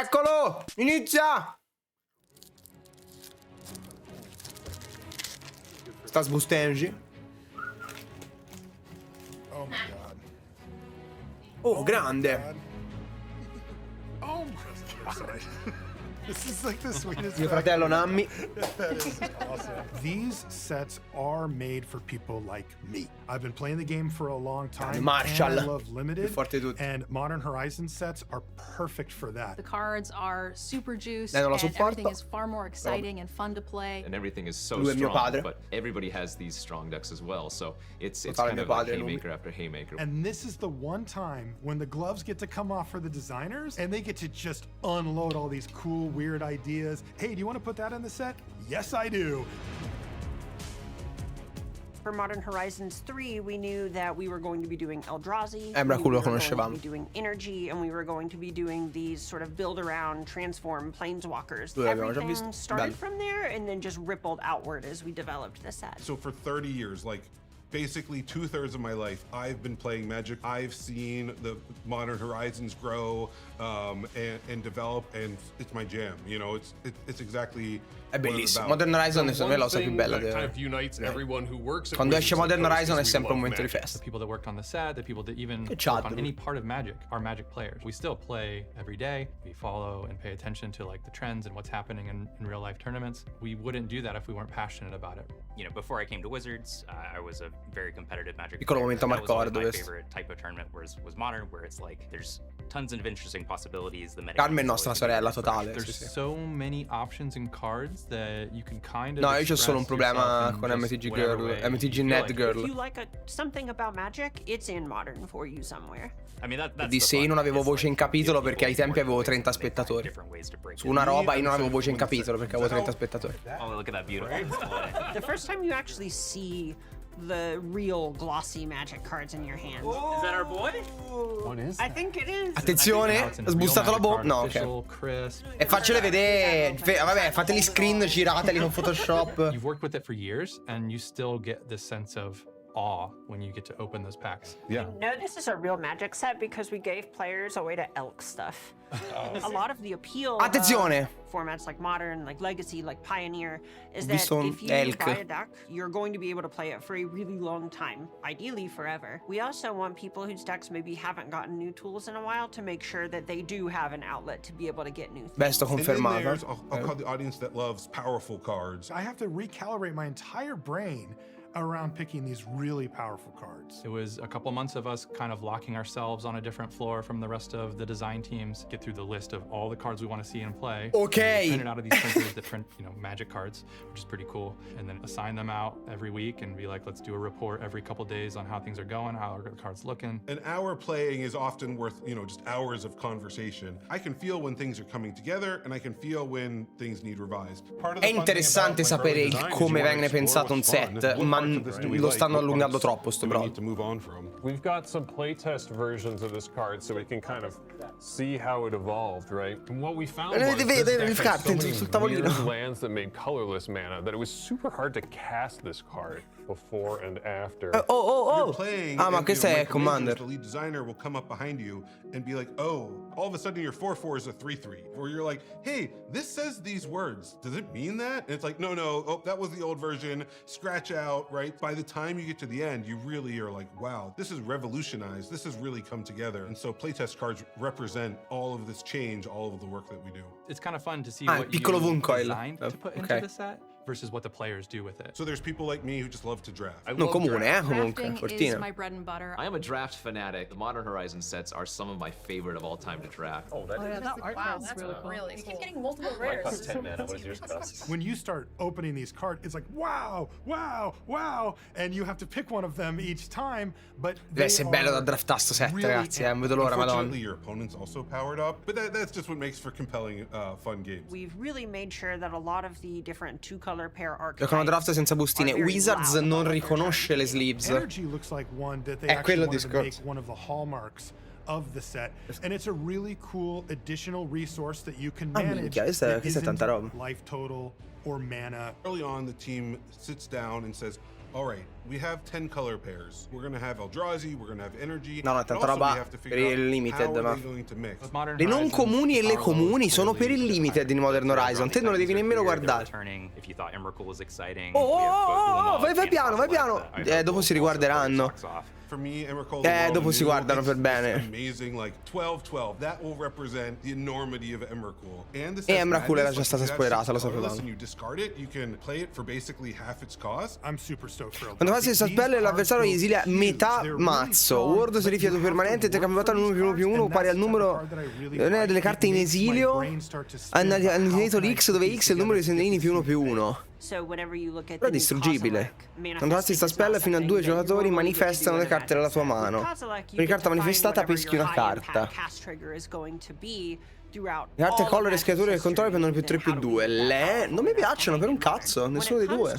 Eccolo! Inizia! Sta sbustendo. Oh my god. Oh, grande. Oh my god. Sorry. This is like the sweetest. Mio fratello Nammi. That is awesome. These sets are made for people like me. I've been playing the game for a long time. Marshall. And I love limited. Più forte di tutti. And Modern Horizon sets are perfect for that. The cards are super juiced Non la and sopporto. everything is far more exciting and fun to play. And everything is so Lui è mio strong, padre. but everybody has these strong decks as well. So it's Totale kind mio of like padre, lui. haymaker after haymaker. And this is the one time when the gloves get to come off for the designers and they get to just unload all these cool, weird ideas. Hey, do you want to put that in the set? Yes, I do. For Modern Horizons 3, we knew that we were going to be doing ELDRAZI, Bra, we quello were lo going to conoscevamo. be doing Energy, and we were going to be doing these sort of build-around, transform planeswalkers. Lo abbiamo già Everything visto. started Bello. from there and then just rippled outward as we developed the set. So for 30 years, like basically 2/3 of my life, I've been playing Magic. I've seen the Modern Horizons grow and develop, and it's my jam. You know, it's exactly. È what it's bellissimo. about. Modern Horizon è secondo me la cosa più bella. Quando esce Modern Horizon è sempre un momento di festa. The people that worked on the set, the people that even Che work chat, on lui. any part of Magic are Magic players. We still play every day. We follow and pay attention to like the trends and what's happening in real life tournaments. We wouldn't do that if we weren't passionate about it. You know, before I came to Wizards, I was a very competitive Magic Piccolo player. momento That was always Marco, my questo. favorite type of tournament was Modern, where it's like there's tons of interesting possibilities. The Carmen è nostra sorella totale. There's Sì, sì. so many options in cards that you can kind of No, io c'ho solo un express problema yourself in con just MTG whatever Girl, way MTG you feel Net like it. Girl. If you like something about Magic, it's in Modern for you somewhere. I mean, that's Disse io non avevo voce in capitolo perché ai tempi avevo 30 spettatori. Su una roba io non avevo voce in capitolo perché avevo 30 spettatori. Oh, look at that beautiful display. The first time you actually see the real glossy Magic cards in your hands. Is that our boy? I think it is. Attenzione, ho sbustato la bomba. No, ok. E faccele vedere. Vabbè, fateli screen, girateli con Photoshop. You've worked with it for years and you still get this sense of awe when you get to open those packs. Yeah. No, this is a real Magic set because we gave players a way to elk stuff. A lot of the appeal Attenzione! of formats like Modern, like Legacy, like Pioneer, is Ho that visto un if you elk. buy a deck, you're going to be able to play it for a really long time, ideally forever. We also want people whose decks maybe haven't gotten new tools in a while to make sure that they do have an outlet to be able to get new things. Beh, sto And then confermato. there's, I'll call the audience that loves powerful cards. I have to recalibrate my entire brain around picking these really powerful cards. It was a couple months of us kind of locking ourselves on a different floor from the rest of the design teams, get through the list of all the cards we want to see in play. Ok. Print it out of these printers that print, you know, Magic cards, which is pretty cool. And then assign them out every week and be like, let's do a report every couple days on how things are going, how are the cards looking. An hour playing is often worth, you know, just hours of conversation. I can feel when things are coming together, and I can feel when things need revised. È interessante sapere come viene pensato un set, ma lo stanno allungando troppo sto bro. We've got some playtest versions of this card so we can kind of see how it evolved, right? And what we found was this deck had so many weird lands that made colorless mana that it was super hard to cast this card before and after. You're playing, ma and, questo you know, è Mike Commander. Majors, the lead designer, will come up behind you and be like, oh, all of a sudden your 4/4 is a 3/3. Or you're like, hey, this says these words. Does it mean that? And it's like, no, oh, that was the old version. Scratch out, right? By the time you get to the end, you really are like, wow, this is revolutionized. This has really come together. And so playtest cards represent all of this change, all of the work that we do. It's kind of fun to see Ah, il what you piccolo Vuncoil. designed to put into Ok. the set versus what the players do with it. So there's people like me who just love to draft. Non comune, comunque, Drafting is Cortina. my bread and butter. I am a draft fanatic. The Modern Horizon sets are some of my favorite of all time to draft. Oh, that is. Wow, that's really cool. Keep getting multiple rares. Cost 10 mana. What does yours cost? When you start opening these cards, it's like, wow, wow, wow, and you have to pick one of them each time, but Deve essere bello da draftare sto set, ragazzi, non vedo l'ora, madonna. Unfortunately, your opponent's also powered up, but that's just what makes for compelling, fun games. We've really made sure that a lot of the different two-color pair Giocano draft archetypes senza bustine. are very Wizards loud non about their riconosce le sleeves. Energy looks like one that they È actually quello il wanted to make discorso. one of the hallmarks of the set, and it's a really cool additional resource that you can Ah, manage. minchia, questa è that tanta isn't roba. life total or mana. Early on, the team sits down and says, all right, we have 10 color pairs. We're gonna have Eldrazi, we're gonna have energy. No, tanta roba per il limited, ma le non comuni e le comuni sono per il limited in Modern Horizon. Te non le devi nemmeno guardare. Oh, vai piano, vai piano. Dopo si riguarderanno. Dopo si guardano per bene. E Emrakul era già stata spoilerata, lo sapevamo. Quando passi questa spell l'avversario gli esilia metà mazzo. Word se rifiuto permanente, te cambia battaglia 1+1+1 pari al numero delle carte in esilio all'infinito X, dove X è il numero di segnalini +1+1. Però è distruggibile. Quando passi sta spell fino a 2 giocatori manifestano le carte dalla tua mano. Per carta manifestata peschi una carta. Le carte color e scritture del controllo prendono +3/+2. Le non mi piacciono per un cazzo, nessuno dei due.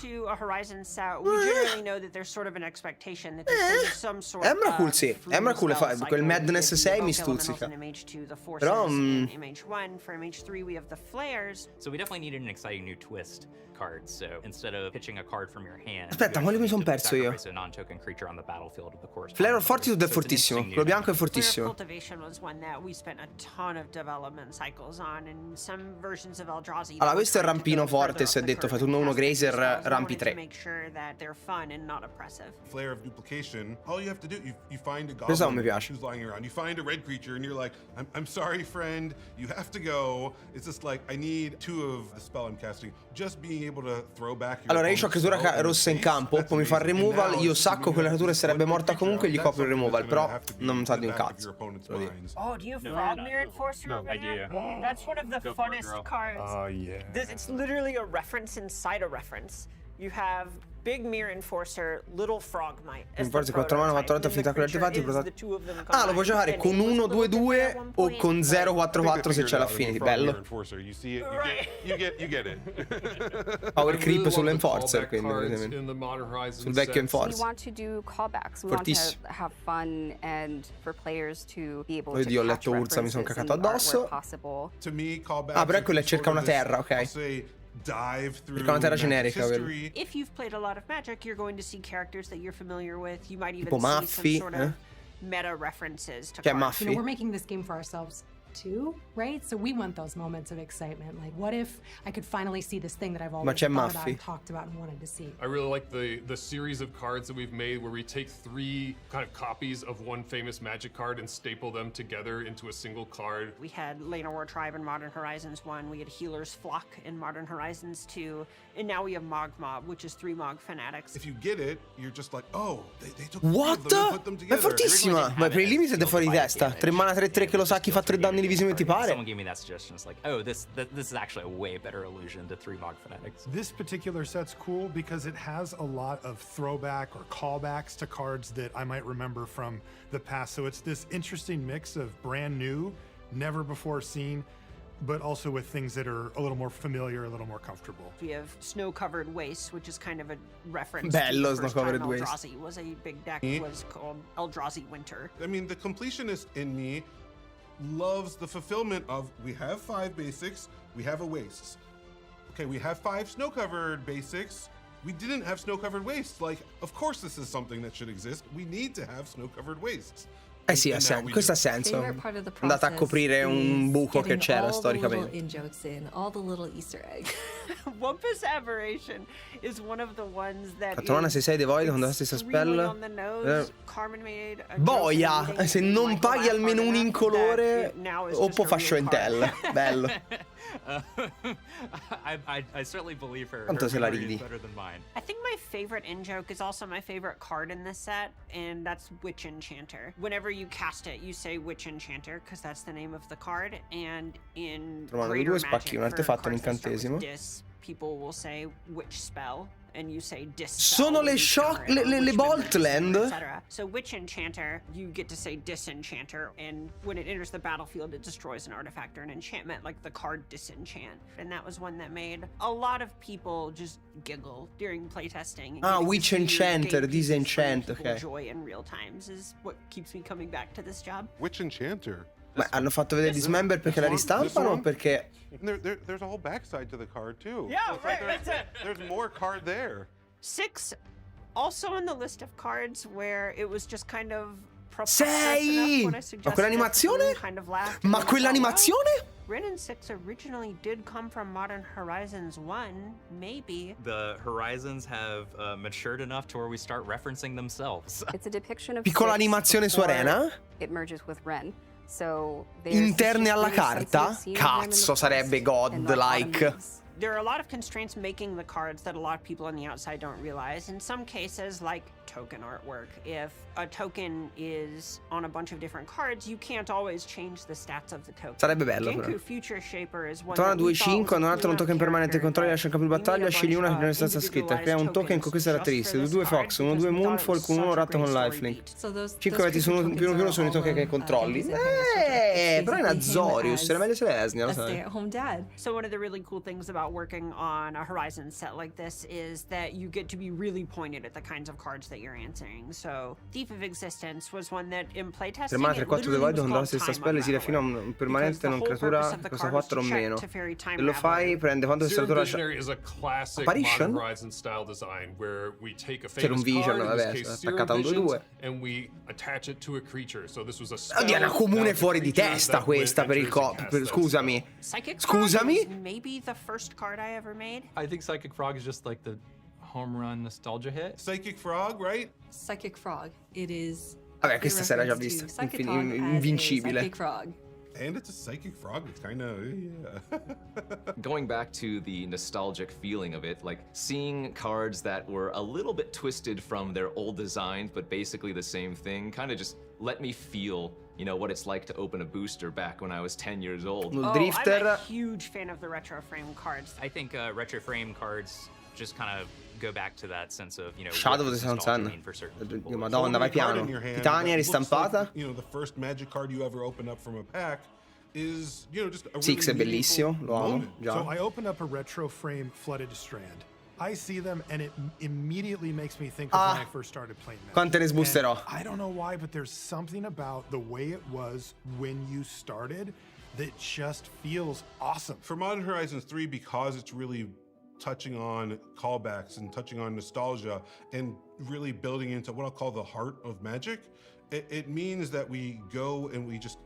Emrakul sì, Emrakul fa quel Madness 6 mi stuzzica. Però aspetta, ma mi sono perso io. Flare of Fortitude è fortissimo, quello bianco è fortissimo. Allora, questo è il rampino forte, si è detto, fai turno 1 Grazer, rampi 3. Questo non mi piace. Allora, io ho creatura rossa in campo, poi mi fa il removal, io sacco quella creatura sarebbe morta comunque e gli copro il removal, però non sa di un cazzo. Oh, do you have Frog Mirror Enforcer over there? That's one of the funnest cards. Oh, yeah. It's literally a reference inside a reference. You have Big Mirror Enforcer, Little Frogmite. Forse 4 mana, 4 volte affinità con gli artefatti. Ah, lo puoi giocare con 1-2-2 o con 0-4-4 se c'è l'affinity. Bello. Power creep sull'enforcer, quindi sul vecchio enforcer. Fortissimo. Oddio, ho letto Urza, mi sono cacato addosso. Ah, però quello cerca una terra, ok. Perché è una terra generica, quello. Tipo Maffi, Che è Maffi? We're making this game for ourselves too, right? So we want those moments of excitement. Like, what if I could finally see this thing that I've always thought about and talked about and wanted to see? I really like the series of cards that we've made where we take 3 kind of copies of one famous Magic card and staple them together into a single card. We had Llanowar Tribe in Modern Horizons 1, we had Healer's Flock in Modern Horizons 2, and now we have Mog Mob, which is 3 Mog Fanatics. If you get it, you're just like, oh, they took What? Ma è fortissima! Ma per il limited è fuori di testa. 3 mana 3-3 che lo sacchi fa 3 danni divisi come ti pare. Someone gave me that suggestion. It's like, oh, this is actually a way better illusion to 3 Mog Fanatics. This particular set's cool because it has a lot of throwback or callbacks to cards that I might remember from the past. So it's this interesting mix of brand new, never before seen, but also with things that are a little more familiar, a little more comfortable. We have Snow-Covered Wastes, which is kind of a reference Bello, to the first time Snow-Covered Wastes. Eldrazi was a big deck, was called Eldrazi Winter. I mean, the completionist in me loves the fulfillment of, we have 5 basics, we have a wastes. Okay, we have 5 snow-covered basics, we didn't have snow-covered wastes. Like, of course this is something that should exist. We need to have snow-covered wastes. Eh sì, questo ha senso. È andata a coprire un buco che c'era storicamente. Wumpus Aberration is one of the ones that 4 mana 6-6 Devoid quando la stessa spell. Boia! Se non paghi almeno un incolore, Oppo fa show and tell. Bello. I certainly believe her. Quanto se la ridi. I think my favorite in-joke is also my favorite card in this set, and that's Witch Enchanter. Whenever you cast it, you say Witch Enchanter, because that's the name of the card, and in Greater Magic, for cards that start with dis, people will say Witch Spell, and you say Dispel. Sono le shock, le Bolt Land. So Witch Enchanter, you get to say Disenchanter, and when it enters the battlefield, it destroys an artifact or an enchantment, like the card Disenchant. And that was one that made a lot of people just giggle during playtesting. Ah, Witch Enchanter, Disenchant, ok. Joy in real times is what keeps me coming back to this job. Witch Enchanter. Ma hanno fatto vedere Dismember perché la ristampano o perché? There's a whole backside to the card too. Yeah, right. That's it. There's more card there. 6 Also on the list of cards where it was just kind of Sei! Ma quell'animazione? Ma quell'animazione? Ren and 6 originally did come from Modern Horizons 1, maybe. The Horizons have matured enough to where we start referencing themselves. It's a depiction of Piccola animazione su Arena? It merges with Ren. So Interne alla carta? Cazzo, sarebbe godlike. There are a lot of constraints making the cards that a lot of people on the outside don't realize. In some cases, like token artwork, if a token is on a bunch of different cards, you can't always change the stats of the token. Sarebbe bello però. Torna 2-5, quando un altro un token permanente controlli lascia il campo di battaglia, scegli una che non è stata scritta. Crea un token con queste caratteristiche. 2 Fox, 1-2 Moonfall con 1 ratto con lifelink. 5 metti su 1 sono i token che controlli. Però è Azorius, era meglio se Lesnia, lo sai. So one of the really cool things about working on a Horizon set like this is that you get to be really pointed at the kinds of cards that you're answering. So Thief of Existence was one that in playtesting Permane 3-4 dei Void con la stessa spell esile fino a un permanente non creatura costa 4 o meno. Se lo fai prende quanto il Apparition? C'era un Vision, vabbè, attaccata a un 2-2. Oddio, è una comune fuori di testa questa per il scusami. Scusami? Maybe the first card I ever made. I think Psychic Frog is just like the home run nostalgia hit. Psychic Frog, right? Psychic Frog. It is. Vabbè, questa si era già vista. Invincibile. Psychic Frog. And it's a psychic frog. It's kind of, yeah. Going back to the nostalgic feeling of it, like seeing cards that were a little bit twisted from their old designs, but basically the same thing, kind of just let me feel, you know, what it's like to open a booster back when I was 10 years old. Drifter. I'm a huge fan of the retro frame cards. I think retro frame cards just kind of go back to that sense of, you know, Shadow of the Sun Sun. Madonna, vai piano. Titania ristampata. You know, the first Magic card you ever open up from a pack is, you know, just a Six è bellissimo, lo amo. So I open up a retro frame Flooded Strand. I see them and it immediately makes me think of when I first started playing Magic. Quante ne sbusterò? I don't know why, but there's something about the way it was when you started that just feels awesome. For Modern Horizons 3, because it's really touching on callbacks and touching on nostalgia and really building into what I'll call the heart of Magic, it means that we go and we just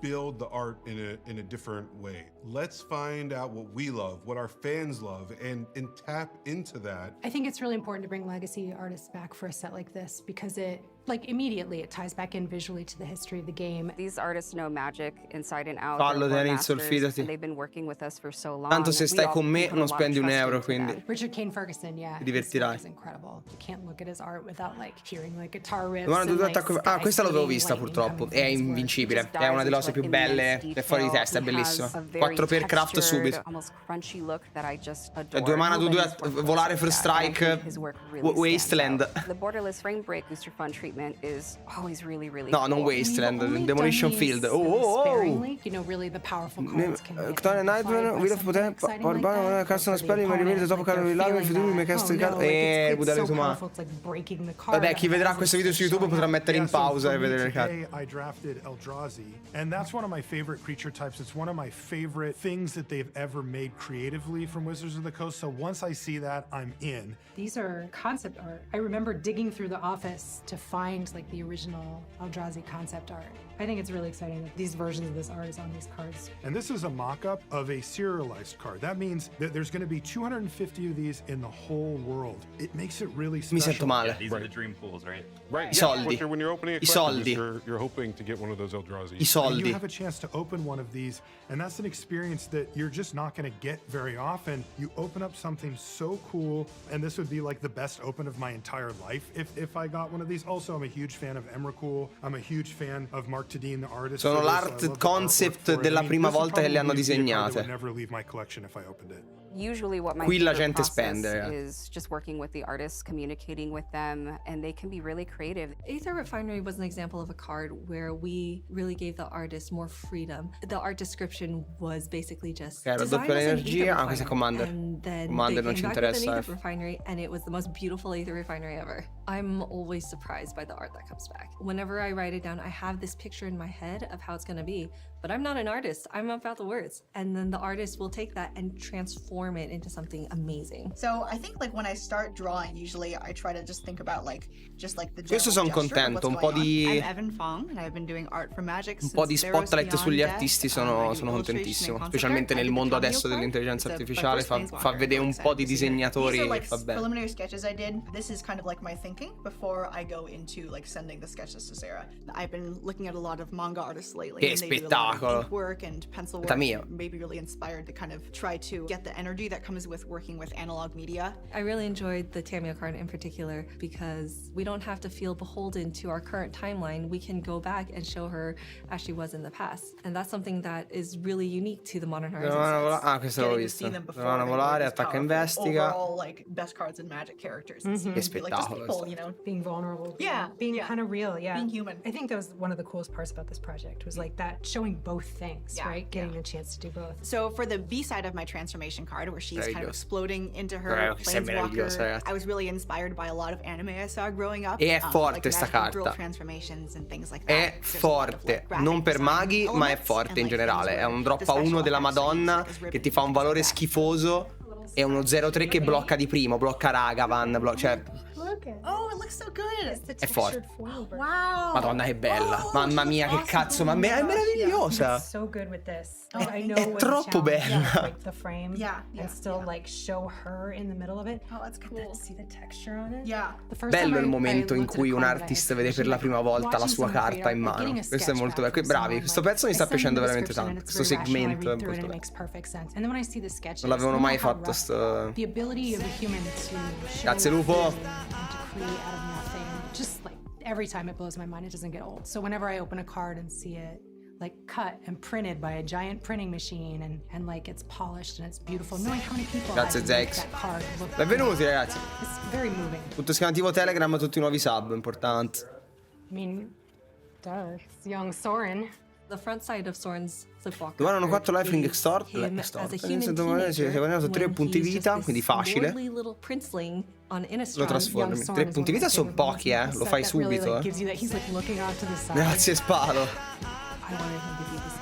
build the art in a different way. Let's find out what we love, what our fans love, and tap into that. I think it's really important to bring legacy artists back for a set like this because it, like, immediately it ties back in visually to the history of the game. These artists know Magic inside and out. Fallo Denizio, fidati. They've been working with us for so long. Tanto se stai con me non spendi €1, quindi Richard Kane Ferguson, yeah. Ti divertirai. Is incredible. You can't look at his art without like hearing like guitar riffs. Questa l'avevo vista purtroppo. È invincibile. È una delle cose più belle. È fuori di testa, è bellissima. 4 per craft subito. 2 mana, 2-2, volare first strike, Wasteland. The borderless frame break booster fun treatment is always really No, non Wasteland, Demolition Field. You know, really the powerful cards can Ctone Nightmare, Wheel of Potenza, Orbano, casta una spell, mi rivedo dopo che avevo live, futuro mi cast di carta e budare su mano. Vabbè, chi vedrà questo video su YouTube potrà mettere in pausa e vedere le carte. I drafted ELDRAZI, and that's one of my favorite creature types. It's one of my favorite things that they've ever made creatively from Wizards of the Coast. So once I see that, I'm in. These are concept art. I remember digging through the office to find like the original ELDRAZI concept art. I think it's really exciting that these versions of this art is on these cards. And this is a mock-up of a serialized card. That means that there's going to be 250 of these in the whole world. It makes it really special. Mi sento male. These are the dream pools, right? Right. I soldi. When you're opening a collection, you're hoping to get one of those ELDRAZI. I soldi. You have a chance to open one of these, and that's an experience that you're just not going to get very often. You open up something so cool, and this would be like the best open of my entire life if I got one of these. Also, I'm a huge fan of Emrakul. I'm a huge fan of Mark Tedin, the artist. Sono l'art concept della prima volta che le hanno disegnate. Qui la gente spende, is just working with the artists, communicating with them, and they can be really creative. Aether Refinery was an example of a card where we really gave the artist more freedom. The art description was basically just doppia l'energia. Questa è Commander. Commander non ci interessa. Aether Refinery, and it was the most beautiful Aether Refinery ever. I'm always surprised by the art that comes back. Whenever I write it down, I have this picture in my head of how it's going to be, But I'm not an artist. I'm about the words. And then the artist will take that and transform it into something amazing. So I think like when I start drawing, usually I try to just think about like the Questo sono contento, un po' di spotlight sugli artisti sono contentissimo, specialmente nel mondo adesso dell'intelligenza artificiale, fa vedere un po' di disegnatori che fa bene. Preliminary sketches I did. This is kind of like my thinking before I go into like sending the sketches to Sarah. I've been looking at a lot of manga artists lately. Che spettacolo! Work and pencil work, maybe really inspired to kind of try to get the energy that comes with working with analog media. I really enjoyed the Tamia card in particular because we don't have to feel beholden to our current timeline. We can go back and show her as she was in the past. And that's something that is really unique to the modern artists. Questo l'avevo visto. Dovevano volare, attacca, investiga. Overall, like best cards in Magic characters. Che spettacolo. Like, people, you know, being vulnerable. Yeah. Being kind of real, yeah. Being human. I think that was one of the coolest parts about this project was like that showing both things, right? Getting a chance to do both. So for the B side of my transformation card, where she's kind of exploding into her planeswalker, I was really inspired by a lot of anime I saw growing up. E è forte sta carta. È forte, non per maghi, ma è forte in generale. È un drop a 1 della Madonna che ti fa un valore schifoso. È uno 0-3 che blocca di primo, blocca Ragavan, cioè... Oh, it looks so good. È forte. Wow. Madonna che bella. Mamma mia che cazzo, ma è meravigliosa. È troppo bella. Bello il momento in cui un artist vede per la prima volta la sua carta in mano. Questo è molto bello. Bravi, questo pezzo mi sta piacendo veramente tanto. Questo segmento è molto bello. Non l'avevano mai fatto sto... Grazie Lupo. Just like every time it blows my mind, it doesn't get old. So whenever I open a card and see it like cut and printed by a giant printing machine and like it's polished and it's beautiful, knowing how many people Grazie Zex. Benvenuti ragazzi. It's very moving. Tutto schemativo Telegram, tutti i nuovi sub, importante. I mean, it's young Soren. The front side of Soren's flipwalker. Domani hanno 4 lifelink extort. Si guadagnato su 3 punti vita, quindi facile. Lo trasformi. 3 punti vita sono pochi, lo fai subito. Grazie Spalo.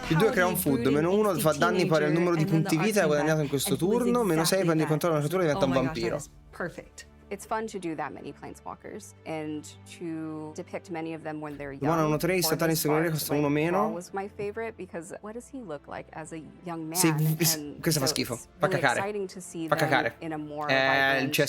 Più 2 crea un food, meno 1 fa danni pari al numero di punti vita che hai guadagnato in questo turno, meno 6 prendi il controllo della creatura e diventa un vampiro. Perfect. It's fun to do that many planeswalkers and to depict many of them when they're young. Domani hanno 3 satani seguire, costa 1 meno. Was my favorite because what does he look like as a young man? Questa fa schifo. Fa cacare. Fa cacare. C'è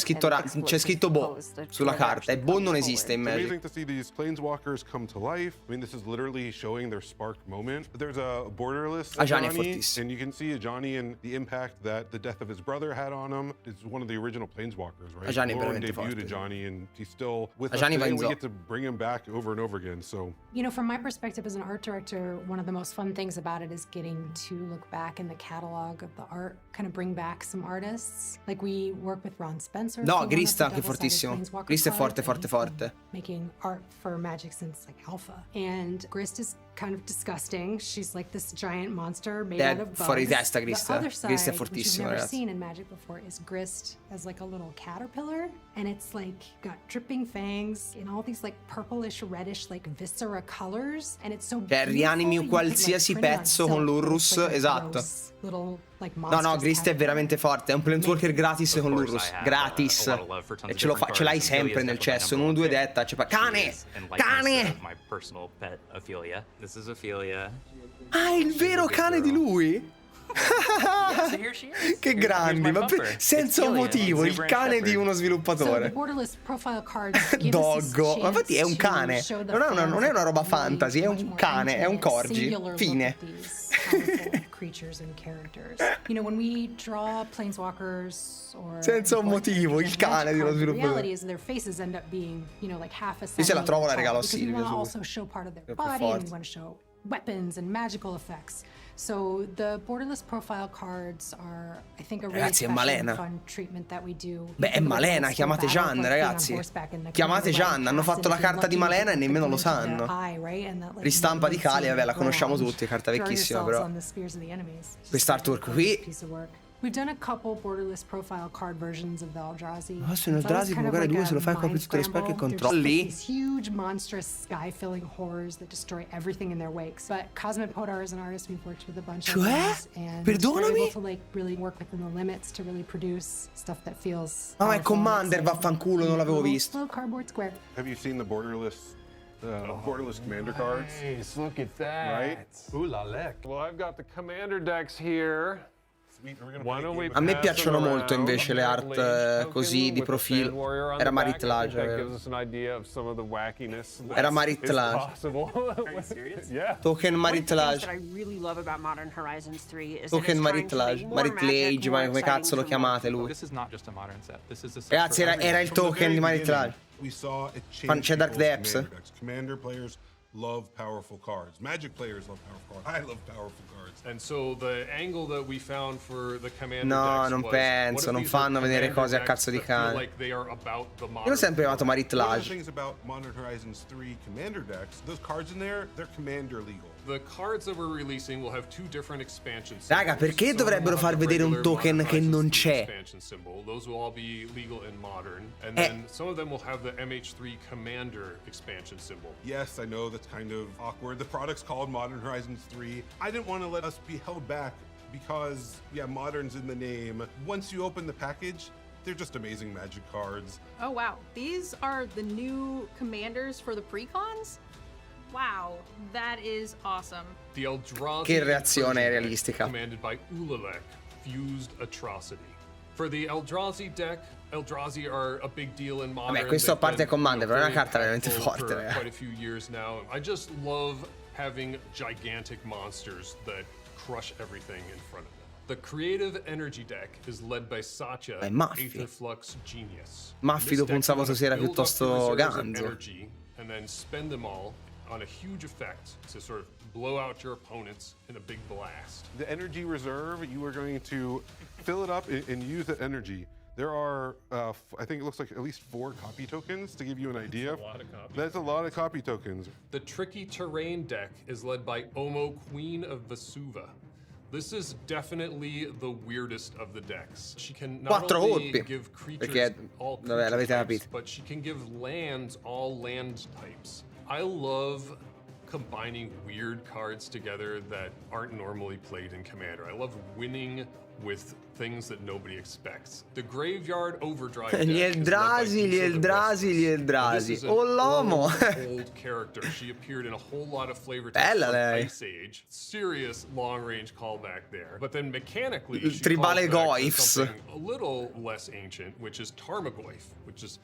scritto Bo sulla carta e Bo non esiste in Magic. It's amazing to see these planeswalkers come to life. I mean, this is literally showing their spark moment. There's a borderless Ajani, and you can see Ajani and the impact that the death of his brother had on him. It's one of the original planeswalkers, right? Ajani debuted Ajani and he's still with us today, and we get to bring him back over and over again. So, you know, from my perspective as an art director, one of the most fun things about it is getting to look back in the catalog of the art, kind of bring back some artists. Like we work with Ron Spencer. No, Grist anche fortissimo. Grist è forte, forte, forte. Making art for Magic since like Alpha. And Grist is kind of disgusting. She's like this giant monster made out of bugs. Fuori testa Grist. The other side, Grist è which fortissimo, you've never ragazzi. seen in Magic before, is Grist as like a little caterpillar. And it's like got dripping fangs and all these like purplish, reddish, like viscera colors. And it's so rianimi qualsiasi pezzo con l'Urrus, esatto. No, Grist è veramente forte. È un planeswalker gratis con l'Urrus. Gratis. E ce l'hai sempre nel cesso. In 1-2 detta. Cane! Cane! Ah, è il vero cane di lui? Che grandi, ma senza motivo, il cane di uno sviluppatore. Doggo, ma infatti è un cane, non è una roba fantasy, è un cane, è un corgi, fine. Senza un motivo, il cane di uno sviluppatore. Io se la trovo la regalo a Silvia. Weapons and magical effects. So the borderless profile cards are, I think, a really ragazzi, è Malena. fun treatment that we do. Beh, è Malena, chiamate Gian, ragazzi. Chiamate Gian, hanno fatto la carta di Malena e nemmeno lo sanno. Ristampa di Kali, vabbè, la conosciamo tutti, carta vecchissima però. Quest'artwork qui We've done a couple borderless profile card versions of the Eldrazi. Adesso in Eldrazi può giocare 2 se lo fai con tutte le spell che controlli. These huge, monstrous, sky-filling horrors that destroy everything in their wakes. But Cosmic Podar is an artist we've worked with a bunch of times, and we're able to like really work within the limits to really produce stuff that feels. Ma è Commander, vaffanculo, non l'avevo visto. Slow cardboard square. Have you seen the borderless commander cards? Nice, look at that. Right? Ooh la lec. Well, I've got the commander decks here. A me piacciono molto invece le art così di profilo. Era Maritlage. Era Maritlage. Token Maritlage. Token Maritlage. Maritlage, ma come cazzo lo chiamate lui? Ragazzi, era il token di Maritlage. C'è Dark Depths. Commander players love powerful cards. Magic players love powerful cards. I love powerful cards. And so the angle that we found for the commander No, non penso, non fanno vedere cose a cazzo di cane. Io l'ho sempre chiamato Maritlage. One of the things about Modern Horizons 3 commander decks, those cards in there, they're commander legal. The cards that we're releasing will have 2 different expansion symbols. Raga, perché dovrebbero far vedere un token che non c'è? Those will all be legal in modern, and then some of them will have the MH3 commander expansion symbol. Yes, I know that's kind of awkward. The product's called Modern Horizons 3. I didn't want to let us be held back because, yeah, modern's in the name. Once you open the package, they're just amazing Magic cards. Oh wow, these are the new commanders for the precons? Wow, that is awesome. The Eldrazi Che reazione realistica. commanded by Ulalek, Fused Atrocity. For the Eldrazi deck, Eldrazi are a big deal in modern. Vabbè, questo a parte Commander, però è una carta veramente forte, for quite a few years now. I just love having gigantic monsters that crush everything in front of them. The creative energy deck is led by Satya, Aetherflux Genius. Maffi dopo un sabato sera piuttosto ganzo. And then spend them all on a huge effect to sort of blow out your opponents in a big blast. The energy reserve, you are going to fill it up and use that energy. There are, I think it looks like at least 4 copy tokens to give you an idea. That's a lot of copy tokens. The tricky terrain deck is led by Omo, Queen of Vesuva. This is definitely the weirdest of the decks. She can not only give creatures all creature types, but she can give lands all land types. I love combining weird cards together that aren't normally played in Commander. I love winning with things that nobody expects. The Graveyard Overdrive deck Gli Eldrazi. Oh, l'uomo! Old character. She appeared in a whole lot of flavor Bella lei. Ice Age. Serious long-range callback there. But then mechanically, Il tribale Goyfs. a little less ancient, which is Tarmogoyf, which is,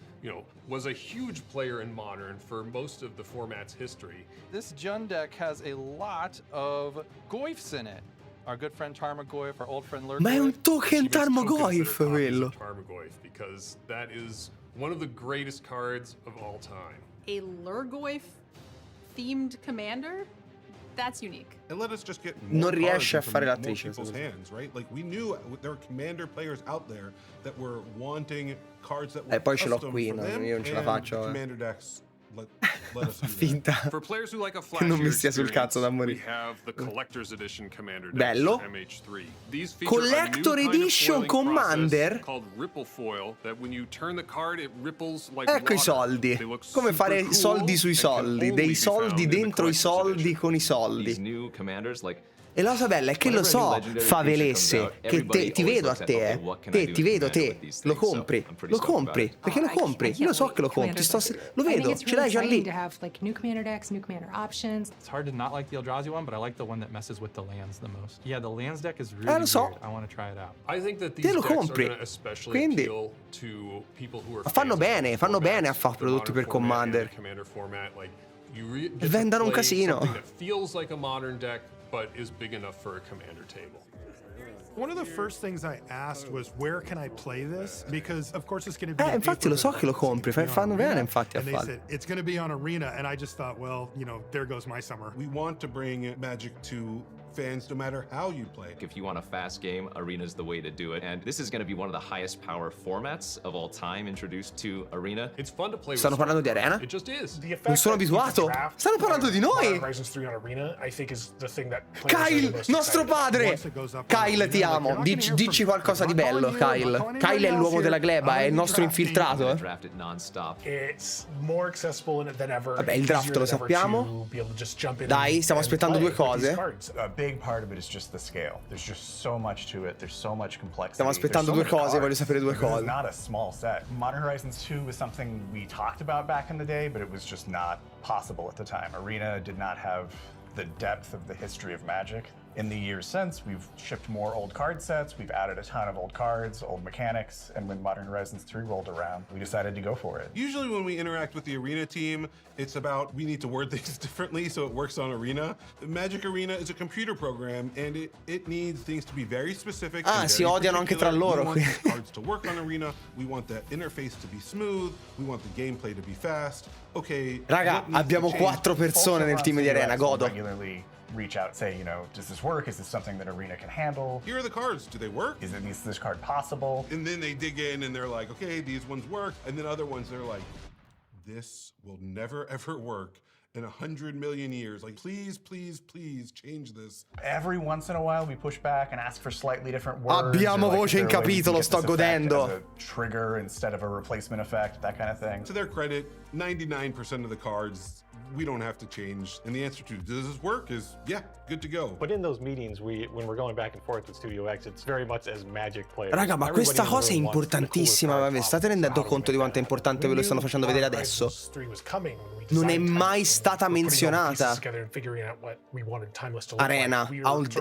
was a huge player in Modern for most of the format's history. This Jund deck has a lot of Goyfs in it. Our good friend Tarmogoyf, our old friend Lurgoyf. Ma è un token Tarmogoyf quello. Tarmogoyf, because that is one of the greatest cards of all time. A Lurgoyf themed commander? That's unique. And let us just get Non riesce a cards fare from l'attrice. more people's hands, right? Like we knew there were commander players out there that were wanting cards that were poi ce l'ho custom qui, for them, io non ce la and faccio. the commander decks let us do Finta For players who like a che non mi flashier stia sul cazzo da we morire. have the collector's edition commander decks Bello. for MH3. These feature Collector a new Edition kind of foiling Commander. process called ripple foil that when you turn the card it ripples like Ecco i water. soldi. They look Come super fare cool soldi sui and can soldi. only Dei be soldi found in the dentro i collector's soldi edition. con i soldi. These new commanders, like, E la cosa bella è che lo so, Favelesse, che ti vedo a te, ti vedo te, lo compri, perché lo compri, io lo so che lo compri, lo vedo, ce l'hai già lì. New commander decks, new commander options. It's hard to not like the Eldrazi one, but I like the one that messes with the lands the most. Yeah, the lands deck is really lo so. weird. I want to try it out. I think that these Te lo decks compri. are going to especially Quindi appeal to people who are fanno bene a fare prodotti per Commander. E vendano un casino. That feels like a modern deck, but is big enough for a commander table. One of the first things I asked was, where can I play this? Because of course it's going to be. Infatti lo so che lo compri, fanno bene infatti a And they farlo. said it's going to be on Arena, and I just thought, well, there goes my summer. We want to bring Magic to fans no matter how you play. If you want a fast game, Arena's the way to do it. And this is going to be one of the highest power formats of all time introduced to Arena. It's fun to play with. Stanno parlando di Arena? It just is. Non sono abituato. Stanno parlando di noi. Kyle, nostro padre. Kyle, ti amo. Dici qualcosa di bello, Kyle. Kyle è l'uomo della gleba, è il nostro infiltrato. Vabbè, il draft lo sappiamo. Dai, stiamo aspettando due cose. Stiamo aspettando due cose, voglio sapere due cose. Modern Horizons 2 was something we talked about back in the day, but it was just not possible at the time. Arena did not have the depth of the history of Magic. In the years since, we've shipped more old card sets, we've added a ton of old cards, old mechanics, and when Modern Horizons 3 rolled around, we decided to go for it. Usually when we interact with the Arena team, it's about we need to word things differently so it works on Arena. Magic Arena is a computer program and it needs things to be very specific. Ah, si odiano anche tra loro. We want cards to work on Arena, we want that interface to be smooth, we want the gameplay to be fast. Okay. Raga, abbiamo 4 persone nel team di Arena, godo. Reach out and say, you know, does this work? Is this something that Arena can handle? Here are the cards. Do they work? Is this card possible? And then they dig in and they're like, okay, these ones work. And then other ones, they're like, this will never, ever work in 100 million years. Like, please, please, please change this. Every once in a while, we push back and ask for slightly different words. Abbiamo voce in capitolo, sto godendo. As a trigger instead of a replacement effect, that kind of thing. To their credit, 99% of the cards we don't have to change. And the answer to does this work is yeah, good to go. But in those meetings, when we're going back and forth with Studio X, it's very much as Magic players. Raga, ma questa cosa è importantissima, vi state rendendo conto di quanto è importante ve lo stanno facendo vedere adesso? Non è mai stata menzionata Arena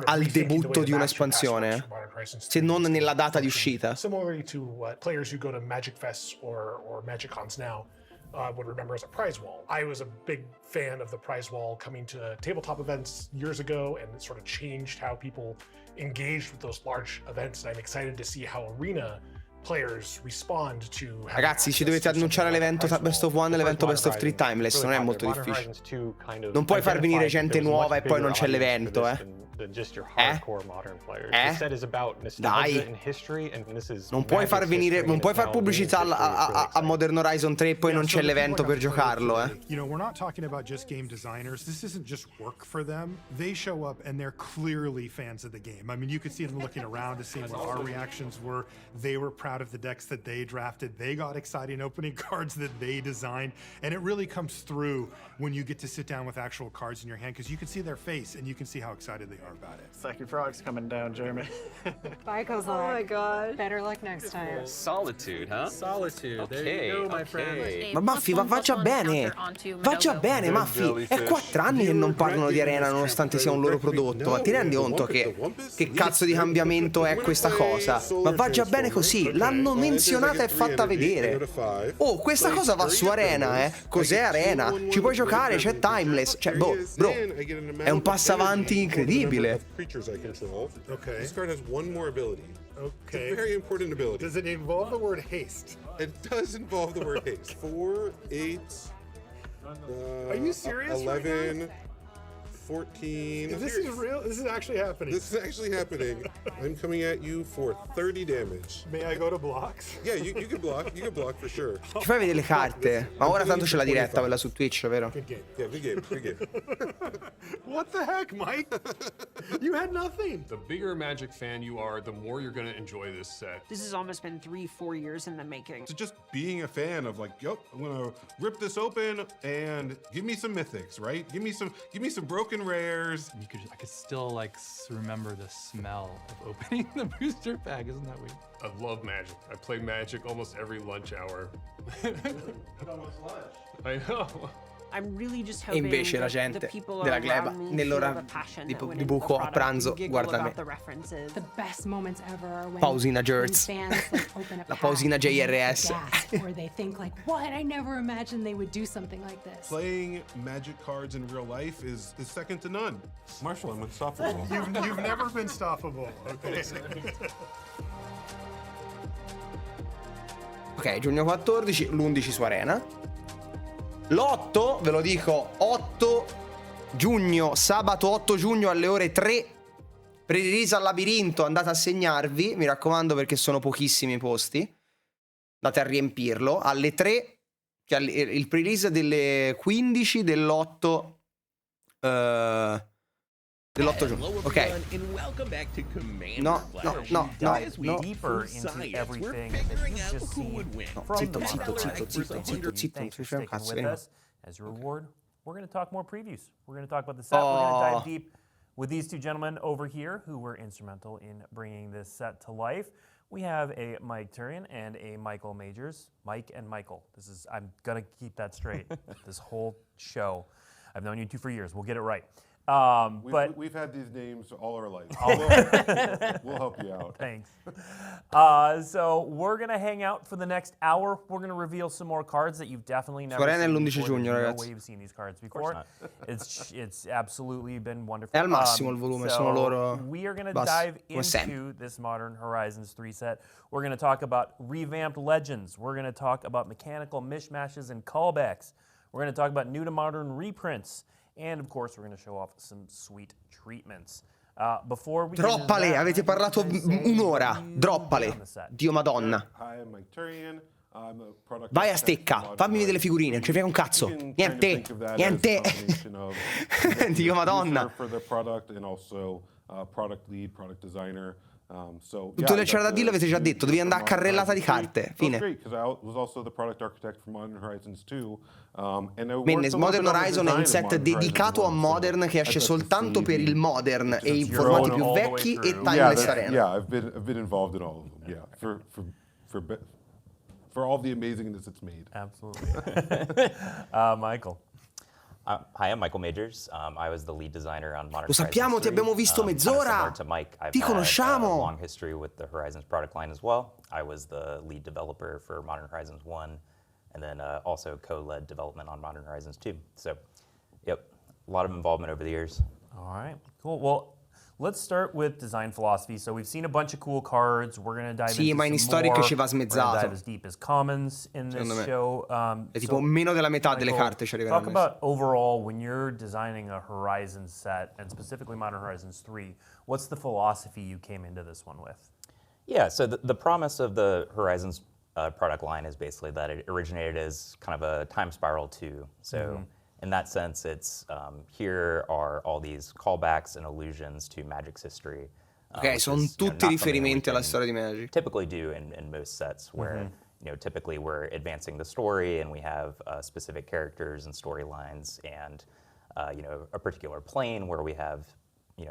al debutto di un'espansione, se non nella data di uscita. Similarly to what players who go to Magic Fests or Magic Cons now would remember as a prize wall. I was a big fan of the prize wall coming to tabletop events years ago, and it sort of changed how people engaged with those large events. And I'm excited to see how Arena players respond to. Ragazzi, ci dovete annunciare l'evento Best of One e l'evento Best of 3 Timeless, non è molto difficile. Non puoi far venire gente nuova e poi non c'è l'evento, Dai, non puoi far venire, non puoi far pubblicità a Modern Horizon 3 e poi non c'è l'evento per giocarlo, You know, we're not talking about just game designers. This isn't just work for them. They show up and they're clearly fans of the game. I mean, you could see them looking around to see what our reactions were. They were proud of the decks that they drafted. They got exciting opening cards that they designed, and it really comes through when you get to sit down with actual cards in your hand, because you can see their face and you can see how excited they are about it. Psychic Frog's coming down, Jeremy. Bye, Kozak. Oh my god. Better luck next time. Solitude, huh? Solitude. There you go, my friend. Ma Maffi, va già bene. Va già bene, Maffi. È 4 anni che non parlano di Arena nonostante sia un loro prodotto. Ma ti rendi conto che cazzo di cambiamento è questa cosa? Ma va già bene così. L'hanno menzionata e fatta vedere. Oh, questa cosa va su Arena, Cos'è Arena? Ci puoi giocare, c'è Timeless. Cioè, bro, è un passo avanti incredibile. Okay. This card has one more ability. Okay. It's a very important ability. Does it involve the word haste? It does involve the word haste. 4, 8. Are you serious? 11. Right 14. This is real? This is actually happening. This is actually happening. I'm coming at you for 30 damage. May I go to blocks? Yeah, you can block. You can block for sure. Ci fai vedere le carte. Ma ora tanto c'è la diretta quella su Twitch, vero? Good game. Yeah, good game. Good game. What the heck, Mike? You had nothing. The bigger Magic fan you are, the more you're going to enjoy this set. This has almost been 3-4 years in the making. So just being a fan of like, yep, I'm gonna rip this open and give me some mythics, right? Give me some broken rares. I could still like remember the smell of opening the booster pack. Isn't that weird? I love Magic. I play Magic almost every lunch hour. Almost lunch. I know. I'm really just E invece la gente della gleba nell'ora di buco a pranzo guarda me. The best moments ever are when Pausina Jerz. La pausina JRS. Where they think like, what? I never imagined they would do something like this. Playing Magic cards in real life is second to none. Marshall, I'm unstoppable. You've never been stoppable. Okay. Ok, giugno 14, l'11 su Arena. L'8, ve lo dico, 8 giugno, sabato 8 giugno alle ore 3 Pre-release al labirinto, andate a segnarvi, mi raccomando, perché sono pochissimi i posti. Andate a riempirlo. Alle 3, cioè il pre-release delle 15 dell'8 giugno. Ok. No. Zitto. As your reward, we're going to talk more previews. We're going to talk about the set. We're going to dive deep with these two gentlemen over here who were instrumental in bringing this set to life. We have a Mike Turian and a Michael Majors. Mike and Michael. I'm going to keep that straight this whole show. I've known you two for years. We'll get it right. But we've had these names all our life. We'll help you out. Thanks. So we're going to hang out for the next hour. We're going to reveal some more cards that you've definitely never seen before. l'11 giugno, There's ragazzi. no way you've seen these cards before. It's absolutely been wonderful. È al massimo il volume, sono loro we are going to bassi, dive come sempre. into this Modern Horizons 3 set. We're going to talk about revamped legends. We're going to talk about mechanical mishmashes and callbacks. We're going to talk about new to modern reprints. And of course, we're going to show off some sweet treatments. Before we Droppale, avete parlato un'ora. Droppale. Dio Madonna. Hi, I'm Mike Turian. I'm a product Vai a stecca, fammi vedere le figurine, non ci frega un cazzo. Niente. Dio Madonna. For the product and also product lead, product designer. Tutto che c'era da dire l'avete già detto, devi andare a carrellata di carte. Fine. Modern Horizon è un set dedicato a Modern che esce soltanto per il Modern e i formati più vecchi e Timeless Arena. Yeah, I've been involved in all of them. Yeah, for all the amazingness it's made. Absolutely. Michael. Hi, I'm Michael Majors. I was the lead designer on Modern Lo sappiamo, Horizons 3. ti abbiamo visto mezz'ora. To Mike, I've Ti had conosciamo. a long history with the Horizons product line as well. I was the lead developer for Modern Horizons 1, and then also co-led development on Modern Horizons 2. So, yep, a lot of involvement over the years. All right, cool. Well, let's start with design philosophy. So we've seen a bunch of cool cards. We're going to dive into ma in some Historic more. ci va We're going to smezzato. dive as deep as commons in this show. È tipo meno della metà delle carte ci arriveranno. Talk about overall, when you're designing a Horizons set, and specifically Modern Horizons 3, what's the philosophy you came into this one with? Yeah, so the promise of the Horizons product line is basically that it originated as kind of a time spiral too. So in that sense, it's here are all these callbacks and allusions to Magic's history. Ok, sono tutti riferimenti alla storia di Magic. Typically do in most sets where typically we're advancing the story and we have specific characters and storylines and a particular plane where we have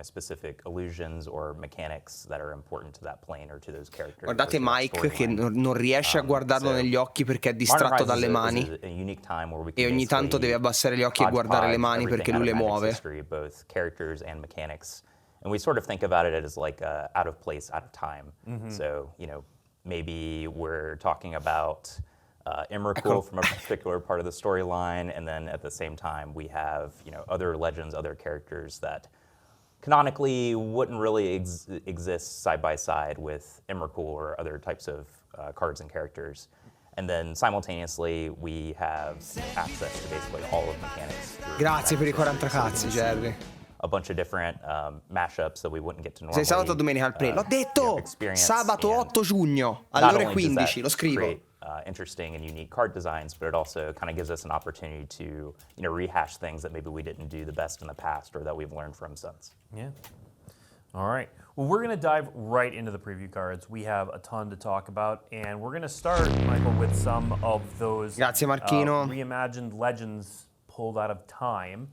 specific allusions or mechanics that are important to that plane or to those characters. Guardate Mike che non riesce a guardarlo negli occhi perché è distratto dalle mani e ogni tanto deve abbassare gli occhi e guardare le mani perché lui le muove. Both characters and mechanics, and we sort of think about it as like out of place, out of time. So maybe we're talking about Emrakul from a particular part of the storyline, and then at the same time we have other legends, other characters that canonically wouldn't really exist side by side with Emrakul or other types of cards and characters. And then simultaneously we have access to basically all of the mechanics. Grazie per i 40 cazzi, Jerry. A bunch of different mashups that we wouldn't get to normally. Sei sabato o domenica al play? L'ho detto! Sabato 8 giugno alle ore 15, lo scrivo. Interesting and unique card designs, but it also kind of gives us an opportunity to rehash things that maybe we didn't do the best in the past or that we've learned from since. Yeah. All right. Well, we're going to dive right into the preview cards. We have a ton to talk about, and we're going to start, Michael, with some of those reimagined legends pulled out of time.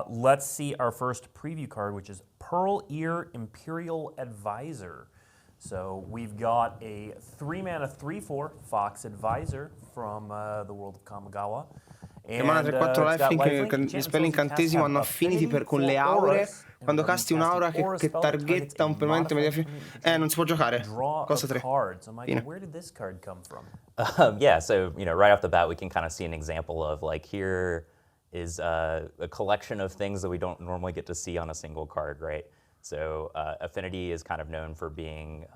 Let's see our first preview card, which is Pearl Ear Imperial Advisor. So we've got a 3-mana 3/4 Fox Advisor from the world of Kamigawa. Mana 3-4 lifelink, spell incantesimo hanno affinity con le aure. Quando casti un'aura che targetta un permanente non si può giocare. Costa 3. So Michael, where did this card come from? Yeah, so right off the bat we can kind of see an example of like here is a collection of things that we don't normally get to see on a single card, right? So Affinity is kind of known for being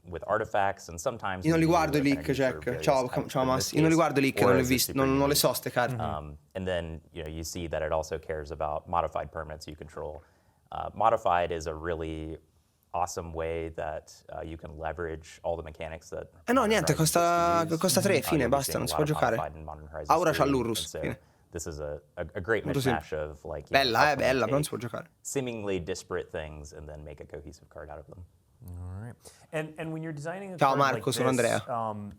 with artifacts and sometimes. Io non li guardo i leak, Jack. Ciao Massi. Io non li guardo i leak, non li ho visti, non le so ste carte. And then you see that it also cares about modified permanents you control. Modified is a really awesome way that you can leverage all the mechanics that. No, niente, costa 3, fine, basta, non si può giocare. Ora c'ha l'Urrus, fine. This is a great mishmash of like. Bella, bella, però non si può giocare. Seemingly disparate things and then make a cohesive card out of them. All right. And when you're designing a Ciao card Marco, like sono this, Andrea.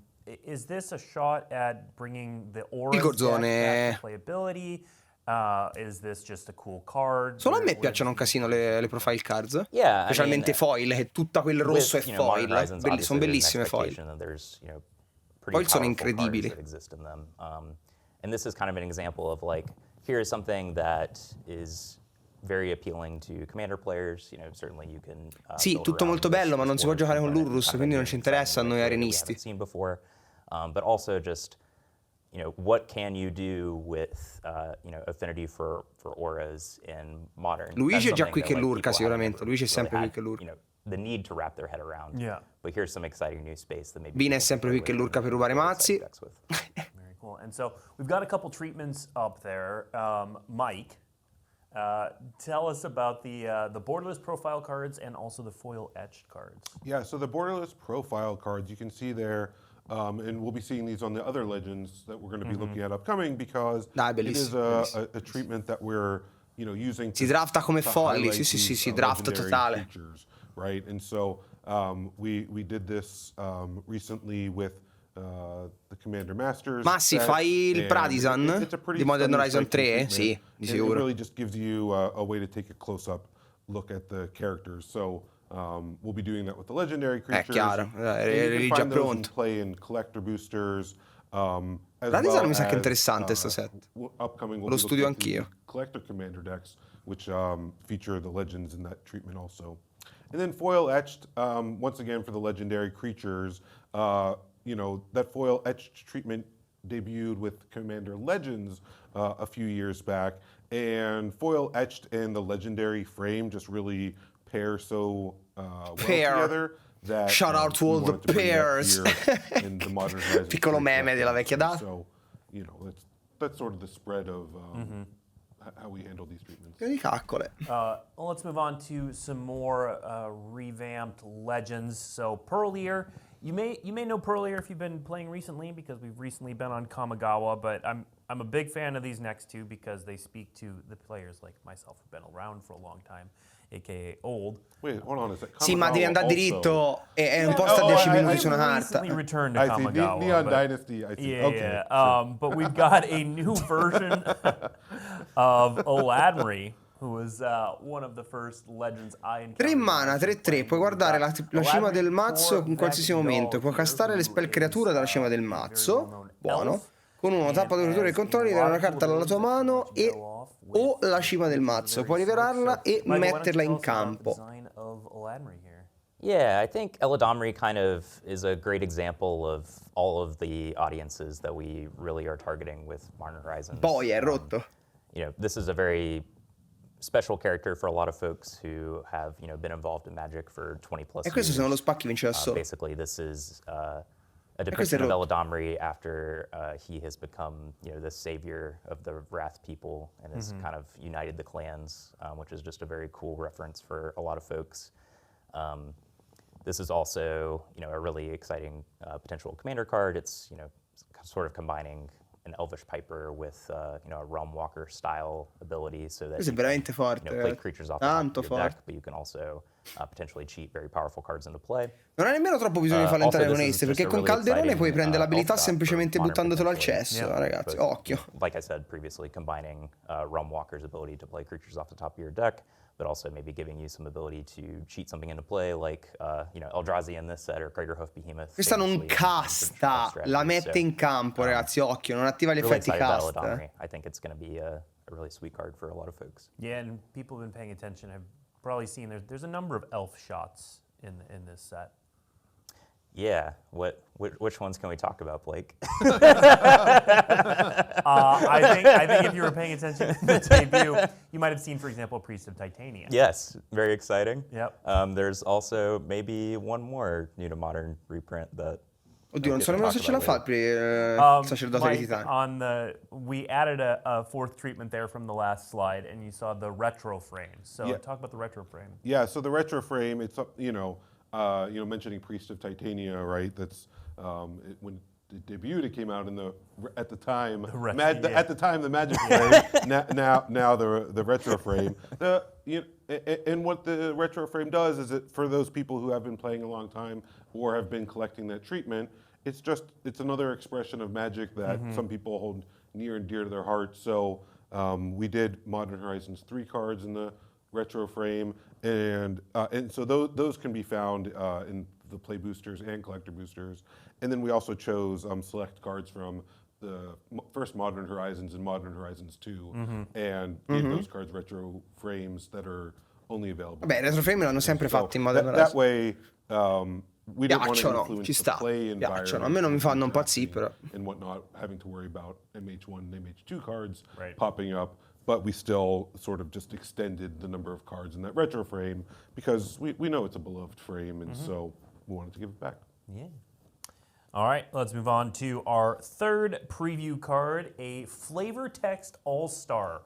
Is this a shot at bringing the aura Il Gorzone. back to playability? Is this just a cool card? Solo a me piacciono un casino le profile cards. Yeah, specialmente foil, che tutta quel rosso è foil. Sono bellissime foil. Foil sono incredibili. And this is kind of an example of like, here is something that is very appealing to commander players. You know, certainly you can. Sì, tutto molto bello, ma non si può giocare con l'Urrus, quindi non ci interessa a noi arenisti. Seen before, but also just, you know, what can you do with, you know, affinity for auras in modern? Luigi è già qui che lurca, sicuramente. Luigi è sempre qui che lurca. You know, the need to wrap their head around. Yeah. But here's some exciting new space that maybe. Bina è sempre qui che lurca per rubare mazzi. Very cool. And so we've got a couple treatments up there. Mike, tell us about the borderless profile cards and also the foil etched cards. Yeah, so the borderless profile cards, you can see there, and we'll be seeing these on the other legends that we're going to be looking at upcoming, because it is a treatment that we're, you know, using. Si drafta come folli, sì, draft totale. Features, right, and so we did this recently with the Commander Masters. Massi, fai il Pradisan di Modern Horizon 3? Sì, di sicuro. It really just gives you a way to take a close-up look at the characters. So we'll be doing that with the legendary creatures. È chiaro, eri già pronto. Play in collector boosters. Pradisan mi sa che è interessante sto set. Lo studio anch'io. Collector commander decks, which feature the legends in that treatment also. And then foil etched, once again for the legendary creatures. You know, that foil etched treatment debuted with Commander Legends a few years back, and foil etched and the legendary frame just really pair so well together. That, shout out to all the pairs. In the Modern Horizon Piccolo meme della vecchia data. So, you know, that's sort of the spread of how we handle these treatments. Di caccole. Well, let's move on to some more revamped legends. So Pearlier. You may know Pearlier if you've been playing recently, because we've recently been on Kamigawa, but I'm a big fan of these next two because they speak to the players like myself who've been around for a long time, aka old. Wait, hold on a second. Sì, ma devi andare diritto, è un posto a 10 minuti su una carta. We returned to Kamigawa. Neon Dynasty, I see. Yeah, okay, yeah. But we've got a new version of Oladmri, who was one of the first legends I encountered. 3 mana, 3-3, puoi guardare la cima del mazzo in qualsiasi momento, puoi castare le spell creatura dalla cima del mazzo, buono, con uno tappa di creatura e controlli, dare una carta dalla tua mano e o la cima del mazzo, puoi liberarla e metterla in campo. Yeah, I think Eladamri kind of is a great example of all of the audiences that we really are targeting with Modern Horizons. Poi è rotto. You know, this is a very special character for a lot of folks who have, you know, been involved in Magic for 20 plus years. E questo se non lo spacchi vince da solo. Basically, this is a depiction of Eladamri after he has become, you know, the savior of the Wrath people and has kind of united the clans, which is just a very cool reference for a lot of folks. This is also, you know, a really exciting potential commander card. It's, you know, sort of combining an Elvish Piper with, you know, a Realm Walker style ability, so that you can, you know, play creatures off the top of your deck, but you can also potentially cheat very powerful cards into play. Non hai nemmeno troppo bisogno di farlo entrare con Ace, perché con Calderone puoi prendere l'abilità semplicemente buttandotelo al cesso, ragazzi, occhio. Like I said previously, combining Realm Walker's ability to play creatures off the top of your deck, but also maybe giving you some ability to cheat something into play, like, you know, Eldrazi in this set, or Greaterhoof Behemoth. Questa non casta, la mette in campo, ragazzi, occhio, non attiva gli effetti cast. I think it's going to be a really sweet card for a lot of folks. Yeah, and people have been paying attention. I've probably seen there's a number of elf shots in this set. Yeah, which ones can we talk about, Blake? I think if you were paying attention to the debut, you might have seen, for example, Priest of Titania. Yes, very exciting. Yep. There's also maybe one more new to modern reprint that Oddio, non so nemmeno se ce la fa il sacerdote di Titania. We added a fourth treatment there from the last slide, and you saw the retro frame. So talk about the retro frame. Yeah, so the retro frame, it's mentioning Priest of Titania, right? That's when it debuted, it came out at the time the Magic frame. now the retro frame. And what the retro frame does is it, for those people who have been playing a long time or have been collecting that treatment, it's another expression of Magic that some people hold near and dear to their hearts. So we did Modern Horizons 3 cards in the retro frame, and so those can be found in the play boosters and collector boosters. And then we also chose select cards from the first Modern Horizons and Modern Horizons 2, and gave those cards retro frames that are only available. Beh, retro frame l'hanno sempre fatti in Modern Horizons. That way, we didn't want to influence the play environment. A me non mi fanno impazzire, però. And whatnot, having to worry about MH1 and MH2 cards popping up. But we still sort of just extended the number of cards in that retro frame because we know it's a beloved frame, and so we wanted to give it back. Yeah. All right, let's move on to our third preview card, a flavor text all-star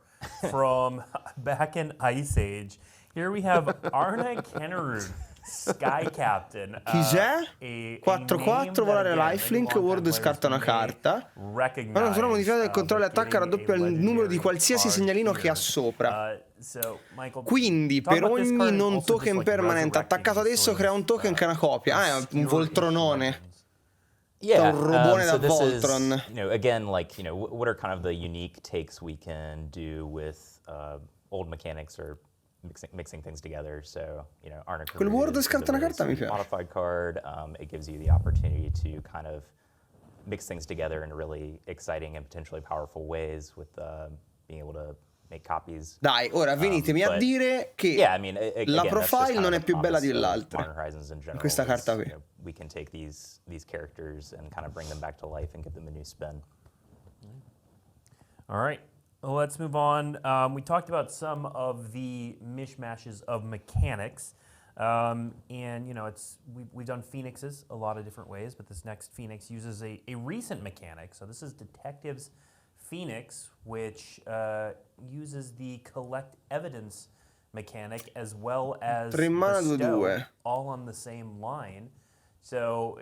from back in Ice Age. Here we have Arna Kennerud, Sky Captain. Chi c'è? 4-4, volare lifelink, Word scarta una carta. Ma non sono modificate del controllo e attacca, raddoppia il numero di qualsiasi segnalino che ha sopra. Quindi per ogni non token permanente attaccato ad esso crea un token che è una copia. Ah, è un Voltronone. Yeah, un robone da so this Voltron. is, again, what are kind of the unique takes we can do with old mechanics or mixing things together. So, Arna Quel Word scarta una carta mi piace. Modified card. It gives you the opportunity to kind of mix things together in really exciting and potentially powerful ways with being able to make copies. Dai, ora venitemi a dire che la profile non è più bella dell'altra. Questa carta qui. We can take these characters and kind of bring them back to life and give them a new spin. All right. Let's move on. We talked about some of the mishmashes of mechanics, and we've done phoenixes a lot of different ways, but this next phoenix uses a recent mechanic. So this is Detective's Phoenix, which uses the collect evidence mechanic as well as bestow, all on the same line. So,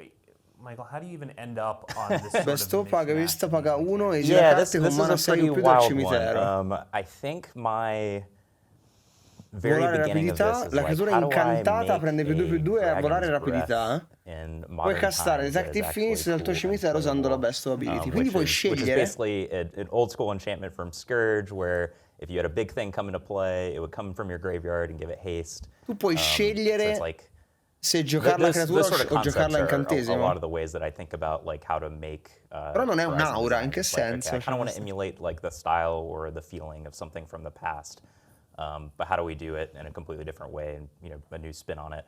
Michael, how do you even end up on this sort Bestow paga, vista paga 1 e gira carte con mana 6 o più dal cimitero. I think my very beginning of this is la creatura incantata prende più 2/2 e volare rapidità. Puoi castare Detective Phoenix dal tuo cimitero usando la Bestow ability. Quindi puoi scegliere. Which is basically an old school enchantment from Scourge, where if you had a big thing come into play, it would come from your graveyard and give it haste. Tu puoi scegliere se giocarla a creatura o giocarla a incantesimo. A lot of the ways that I think about how to make. Però non è un'aura, in che senso? I kind of want to emulate the style or the feeling of something from the past, but how do we do it in a completely different way and a new spin on it?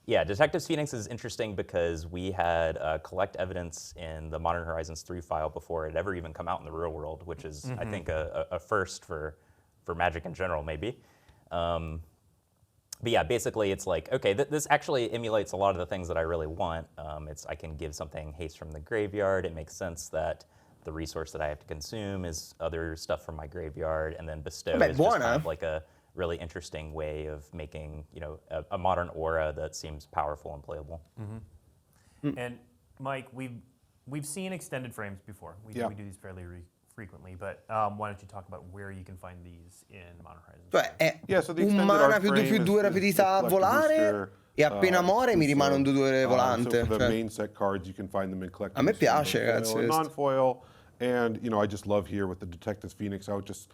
Yeah, Detective's Phoenix is interesting because we had collect evidence in the Modern Horizons 3 file before it ever even come out in the real world, which is I think a first for Magic in general, maybe. But yeah, basically it's okay, this actually emulates a lot of the things that I really want. I can give something haste from the graveyard. It makes sense that the resource that I have to consume is other stuff from my graveyard, and then bestow is just kind of a really interesting way of making a modern aura that seems powerful and playable. And Mike, we've seen extended frames before. We do these fairly frequently, but why don't you talk about where you can find these in Modern Horizons? Cioè è un mana più 2 rapidità a volare e appena muore mi rimane un 2/2 volante. So for the main set cards, you can find them in collectibles. A me piace, ragazzi. Non-foil, and I just love here with the Detective's Phoenix how it just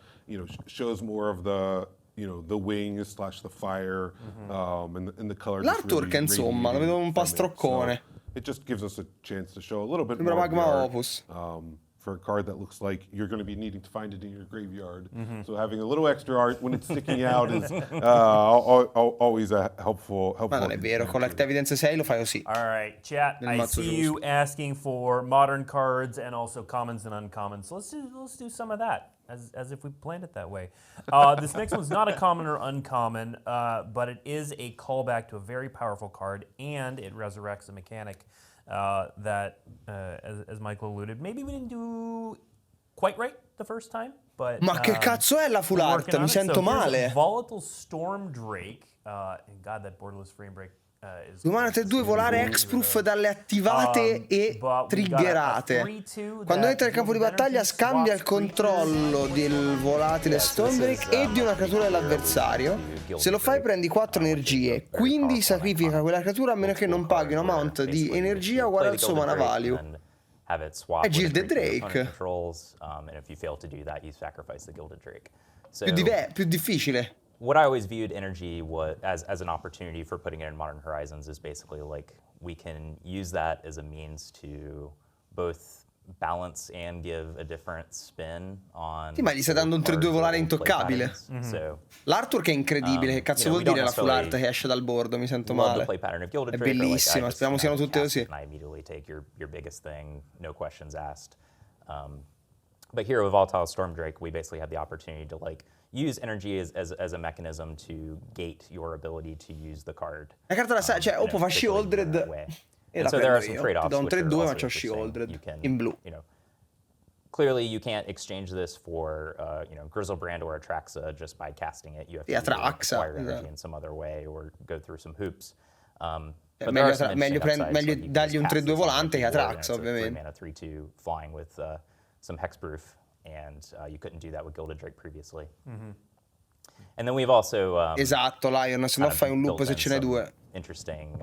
shows more of the the wings / the fire and the color. L'artwork insomma, lo vedo un po' stroccone. It just gives us a chance to show a little bit Sembra more Magma Opus. For a card that looks like you're going to be needing to find it in your graveyard. So having a little extra art when it's sticking out is always a helpful. Ma non è vero, Collect Evidence 6 lo fai così. All right, chat, I see you asking for modern cards and also commons and uncommons. So let's do some of that. as if we planned it that way. This next one's not a common or uncommon, but it is a callback to a very powerful card, and it resurrects a mechanic that, as Michael alluded, maybe we didn't do quite right the first time, but Ma che cazzo è la full art? Mi sento male. Volatile Storm Drake, and God, that borderless frame break. Domani 3-2 volare Hexproof dalle attivate e triggerate. Quando entra nel campo di battaglia scambia il controllo del volatile Stormbreak e di una creatura dell'avversario. Se lo fai prendi 4 energie, quindi sacrifica quella creatura a meno che non paghi un amount di energia uguale al suo mana value. È Gilded Drake. Più difficile. What I always viewed energy as an opportunity for putting it in Modern Horizons is basically like we can use that as a means to both balance and give a different spin on. Sì, ma gli stai dando un 3-2 volare intoccabile. L'artwork è incredibile, che cazzo vuol dire la full art che esce dal board? Mi sento male. È bellissima, speriamo siano tutte così. I immediately take your biggest thing, no questions asked. But here with Volatile Storm Drake, we basically have the opportunity to like use energy as a mechanism to gate your ability to use the card. La carta la sai, cioè, o può fare Shieldred e la so there are prendo some io. trade-offs. Da un which are 3-2 also faccio interesting. Shieldred You can, in blu. You know, clearly you can't exchange this for Grizzlebrand or Atraxa just by casting it. You have to acquire energy in some other way or go through some hoops. But meglio dargli un 3-2 volante che Atraxa, ovviamente. 3 mana 3/2 flying with some hexproof, and you couldn't do that with Gilded Drake previously. And then we've also esatto, Lion, se no fai un loop se ce n'hai due. Interesting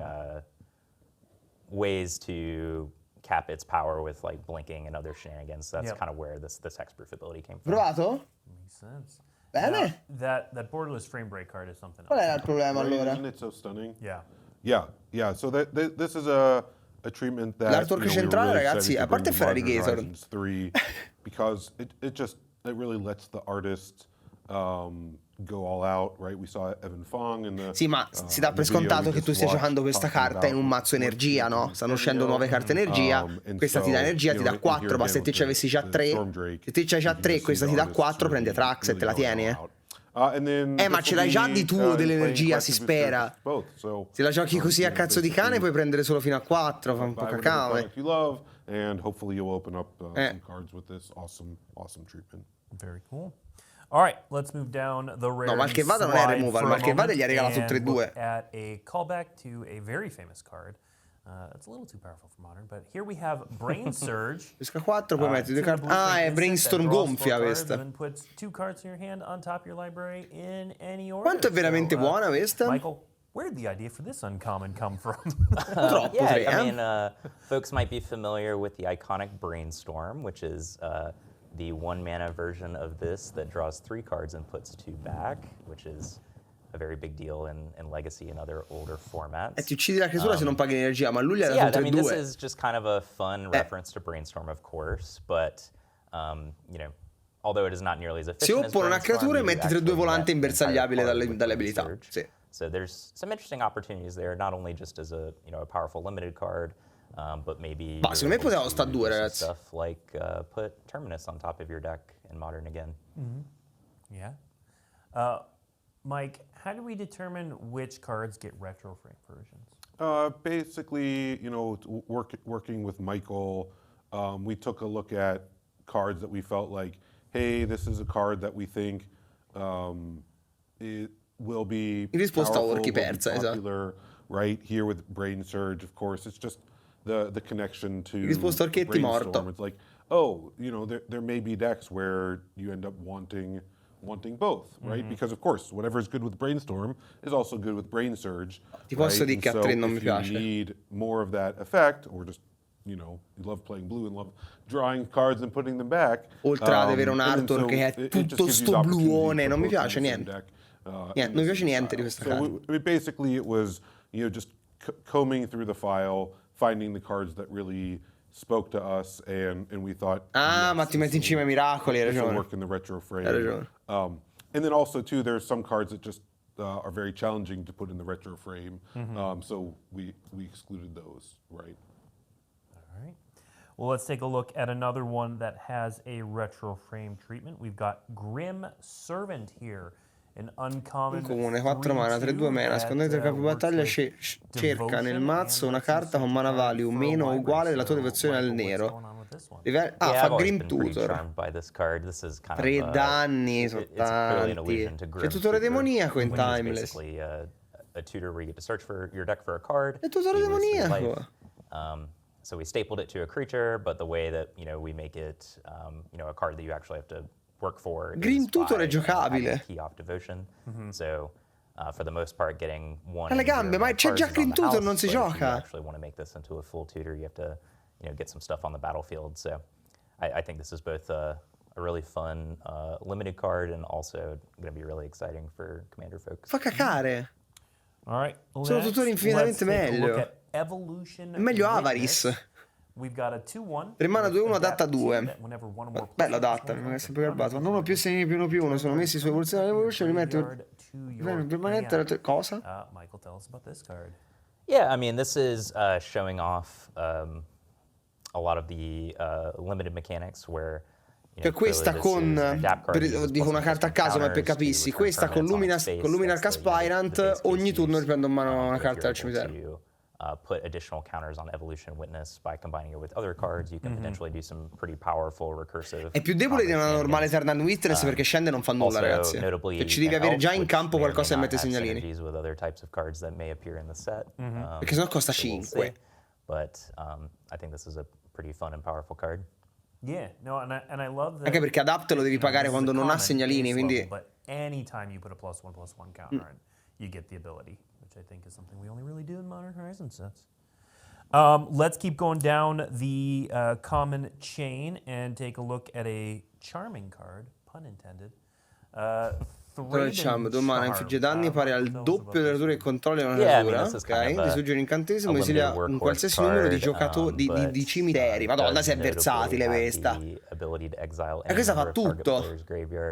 ways to cap its power with like blinking and other shenanigans. That's kind of where this hexproof ability came from. Provato? Makes sense. Bene. That borderless frame break card is something else. Qual è il problema allora? Isn't it so stunning? Yeah. So this is a treatment that l'artwork centrale, ragazzi, a parte Ferrari Gator, because it really lets the artist go all out, right? We saw Evan Fong in the, sì, ma si dà per scontato che tu stia giocando questa carta in un mazzo energia, no? Stanno uscendo nuove carte energia, questa ti dà energia, ti dà 4, ma se te ci avessi già 3, se te c'hai già 3 questa ti dà 4, prendi Atrax e te la tieni, ma ce l'hai già di tuo dell'energia, si spera. Se la giochi così a cazzo di cane puoi prendere solo fino a 4, fa un po' cacao. And hopefully you'll open up some cards with this awesome treatment. Very cool. All right, let's move down the rare. No, mal che vada non è removal, mal che vada gli ha regalato 3-2. At a callback to a very famous card. It's a little too powerful for Modern, but here we have Brain Surge. Pesca 4, poi metti 2 carte. Ah, è Brainstorm gonfia questa. And puts 2 cards in your hand on top of your library in any order. Quanto è veramente buona questa? Michael, where did the idea for this uncommon come from? I mean, folks might be familiar with the iconic Brainstorm, which is the 1 mana version of this that draws 3 cards and puts 2 back, which is a very big deal in Legacy and other older formats. E ti uccidi la creatura se non paghi energia, ma lui gli ha dato 3-2. I mean, this is just kind of a fun reference to Brainstorm, of course, but although it is not nearly as efficient. Si oppone una creatura e metti 3-2 volante imbersagliabile dalle abilità. Sì. So there's some interesting opportunities there, not only just as a powerful limited card, but maybe. Ma secondo me potevano sta 2, ragazzi. Stuff like put Terminus on top of your deck in Modern again. Yeah. Mike, how do we determine which cards get retro frame versions? Basically, working with Michael, we took a look at cards that we felt like, hey, this is a card that we think it will be powerful, will be popular, right? Here with Brain Surge, of course, it's just the connection to Brainstorm. It's like, there may be decks where you end up wanting both, right? Because of course, whatever is good with Brainstorm is also good with Brain Surge. Ti posso dire che a 3 non mi piace. If you need more of that effect, or just you love playing blue and love drawing cards and putting them back. Oltre ad avere un artwork che è tutto sto bluone, non mi piace niente. Non mi piace niente di questa carta. Basically, it was just combing through the file, finding the cards that really spoke to us, and we thought. Ma ti metti in cima ai miracoli, hai ragione. Work in the retro frame. Hai ragione. And then also too, there's some cards that just are very challenging to put in the retro frame. So we excluded those, right? All right. Well, let's take a look at another one that has a retro frame treatment. We've got Grim Servant here. An uncommon comune, 4 mana, 3-2 mana. Nascondete il capo battaglia, cerca nel mazzo una carta con mana value meno o uguale della tua devozione al nero. Fa Grim Tutor. 3 danni, sono tanti. C'è tutore demoniaco in Timeless. A tutor where you get to search for your deck for a card. È tutore demoniaco. So we stapled it to a creature, but the way that we make it, a card that you actually have to work for. Grim Tutor è giocabile. Key off devotion. So for the most part, getting one. Le gambe, ma c'è già Grim Tutor, non si gioca. If you actually want to make this into a full tutor, you have to, get some stuff on the battlefield. So I think this is both a really fun limited card and also going to be really exciting for Commander folks. Fa cacare. All right. Sono tutori infinitamente meglio. È meglio Avaris. We've got a 2/1. 3 mana 2-1 adatta 2. Bello adatta, mi è sempre garbato. Quando uno più segni +1/+1 sono messi su evoluzione dell'evolution, rimetti permanente cosa? Michael, tell us about this card. Yeah, I mean, this is showing off a lot of the limited mechanics where questa con, dico una carta a caso ma per capissi, questa con Luminarch Aspirant ogni turno riprendo in mano una carta dal cimitero. Put additional counters on Evolution Witness by combining it with other cards. You can potentially do some pretty powerful recursive. È più debole di una normale Eternal Witness perché scende e non fa nulla, ragazzi. E ci devi avere già in campo qualcosa che mette segnalini. With other types of cards that may appear in the set. Perché sennò costa 5. But I think this is a pretty fun and powerful card. Yeah, no, and I love that. Anche perché Adapt lo devi pagare quando non ha segnalini, quindi. But anytime you put a +1/+1 counter on, you get the ability, which I think is something we only really do in Modern Horizons sets. Let's keep going down the common chain and take a look at a charming card, pun intended. Diciamo, domani infligge danni pari al doppio della natura e controlli una natura. Ok, distrugge un incantesimo, esilia un qualsiasi numero di giocatori di cimiteri. Madonna, se è versatile questa. E questa fa tutto.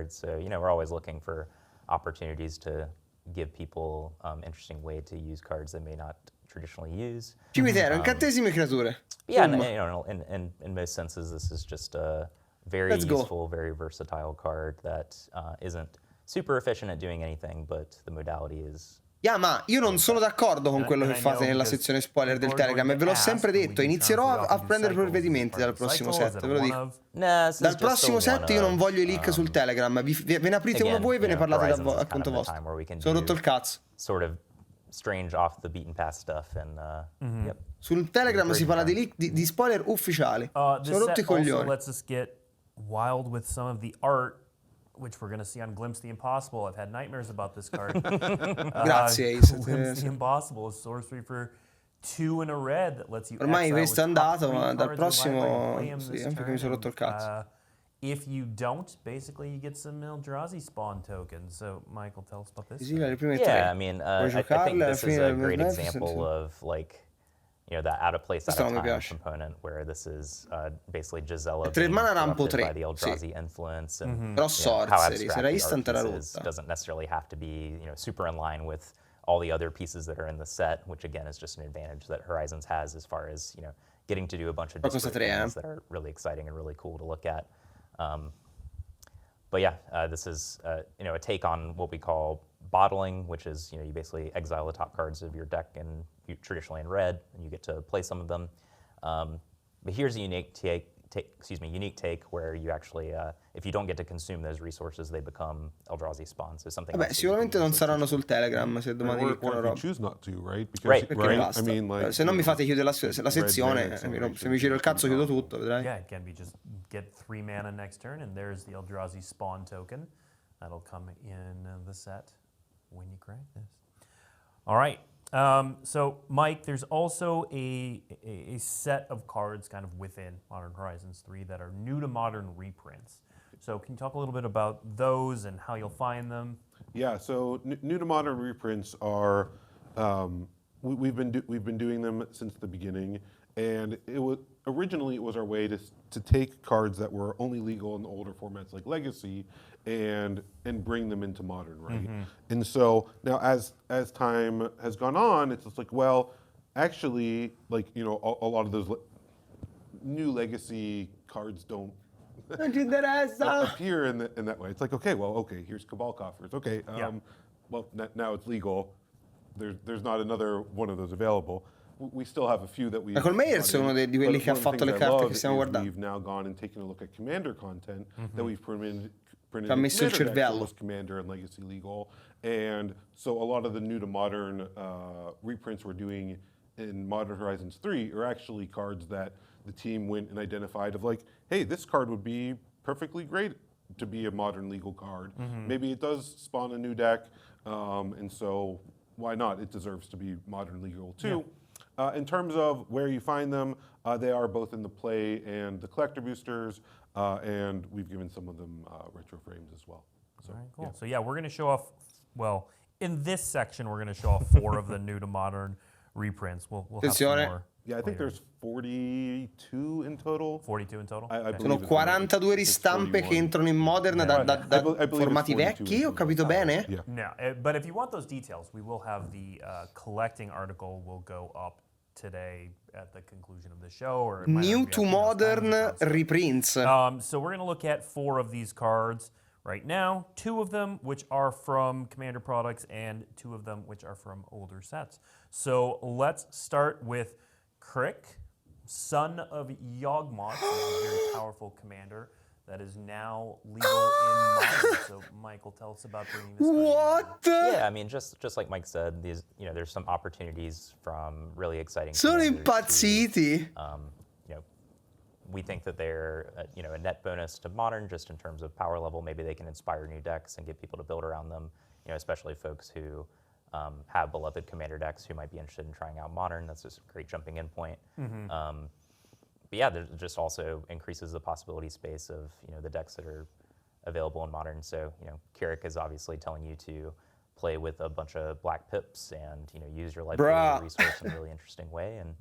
So, we're always looking for opportunities to give people interesting way to use cards they may not traditionally use. Cimitero, incantesimi e creature. Yeah, in most senses, this is just a very useful, very versatile card that isn't super efficient at doing anything, but the modality is. Yeah, ma io non sono d'accordo con quello che fate nella sezione spoiler del Telegram e ve l'ho sempre detto, inizierò a prendere provvedimenti dal prossimo set, ve lo dico. Dal prossimo set io non voglio i leak sul Telegram, ve ne aprite uno voi e ve ne parlate a conto vostro. Sono rotto il cazzo. Sort of strange off the beaten path stuff and yep. Sul Telegram si parla di leak di spoiler ufficiali. Sono rotto i coglioni. Let's us get wild with some of the art, which we're going to see on Glimpse the Impossible. I've had nightmares about this card. Grazie, Ace. Glimpse the Impossible is sorcery for 2 and a red that lets you. Ormai questo è andato, ma dal prossimo sì, perché mi sono rotto il cazzo. If you don't, basically you get some ELDRAZI spawn tokens. So, Michael, tell us about this. Yeah, I mean, I think this is a great example of like. That out of place, out of time component where this is basically Gisela being corrupted by the Eldrazi influence and how abstract the art is. Doesn't necessarily have to be super in line with all the other pieces that are in the set, which again is just an advantage that Horizons has as far as getting to do a bunch of different things that are really exciting and really cool to look at. But yeah, this is a take on what we call bottling, which is you basically exile the top cards of your deck and traditionally in red, and you get to play some of them. But here's a unique take where you actually, if you don't get to consume those resources, they become Eldrazi spawns. So something. Vabbè, sicuramente non saranno sul Telegram se domani dicono roba. Choose not to, right? Because, right. I mean, like, se non mi fate chiudere la sezione, se mi giro il cazzo chiudo tutto, vedrai. Yeah, it can be just get 3 mana next turn, and there's the Eldrazi spawn token. That'll come in the set when you crack this. All right. So, Mike, there's also a set of cards kind of within Modern Horizons 3 that are new to modern reprints. So can you talk a little bit about those and how you'll find them? Yeah, so new to modern reprints are, we've been doing them since the beginning, and originally it was our way to take cards that were only legal in the older formats like Legacy and bring them into modern, right? Mm-hmm. And so now as time has gone on, it's just like, well, actually, like, a lot of those new legacy cards don't Non ci interessa. appear in that way. It's like, okay, here's Cabal Coffers. Okay, well, now it's legal. There's not another one of those available. We still have a few that we. Col Meyers è uno di quelli che ha fatto le carte che stiamo guardando. We've now gone and taken a look at Commander content that we've printed Ci ha messo il Commander decks, cervello. almost Commander and Legacy Legal, and so a lot of the new to modern reprints we're doing in Modern Horizons 3 are actually cards that the team went and identified of like, hey, this card would be perfectly great to be a modern legal card. Maybe it does spawn a new deck, and so why not? It deserves to be modern legal too. In terms of where you find them, they are both in the play and the collector boosters, and we've given some of them retro frames as well. So, all right, cool. So yeah, we're going to show off, well, in this section, we're going to show off 4 of the new to modern reprints. We'll have some more. Yeah, I think there's 42 in total. 42 in total? Sono 42 ristampe che entrano in Modern da formati vecchi, ho capito bene? No, but if you want those details, we will have the collecting article will go up today at the conclusion of the show. Or New to Modern reprints. So we're going to look at 4 of these cards right now, 2 of them which are from Commander products and 2 of them which are from older sets. So let's start with Crick, son of Yawgmoth, a very powerful commander that is now legal in Modern. So Michael, tell us about bringing this card. What? Yeah, I mean, just like Mike said, these, there's some opportunities from really exciting. Sono impazziti. We think that they're a net bonus to Modern just in terms of power level. Maybe they can inspire new decks and get people to build around them. Especially folks who have beloved Commander decks who might be interested in trying out Modern. That's just a great jumping in point. But yeah, there just also increases the possibility space of the decks that are available in Modern. So Carrick is obviously telling you to play with a bunch of black pips and use your life resource in a really interesting way. And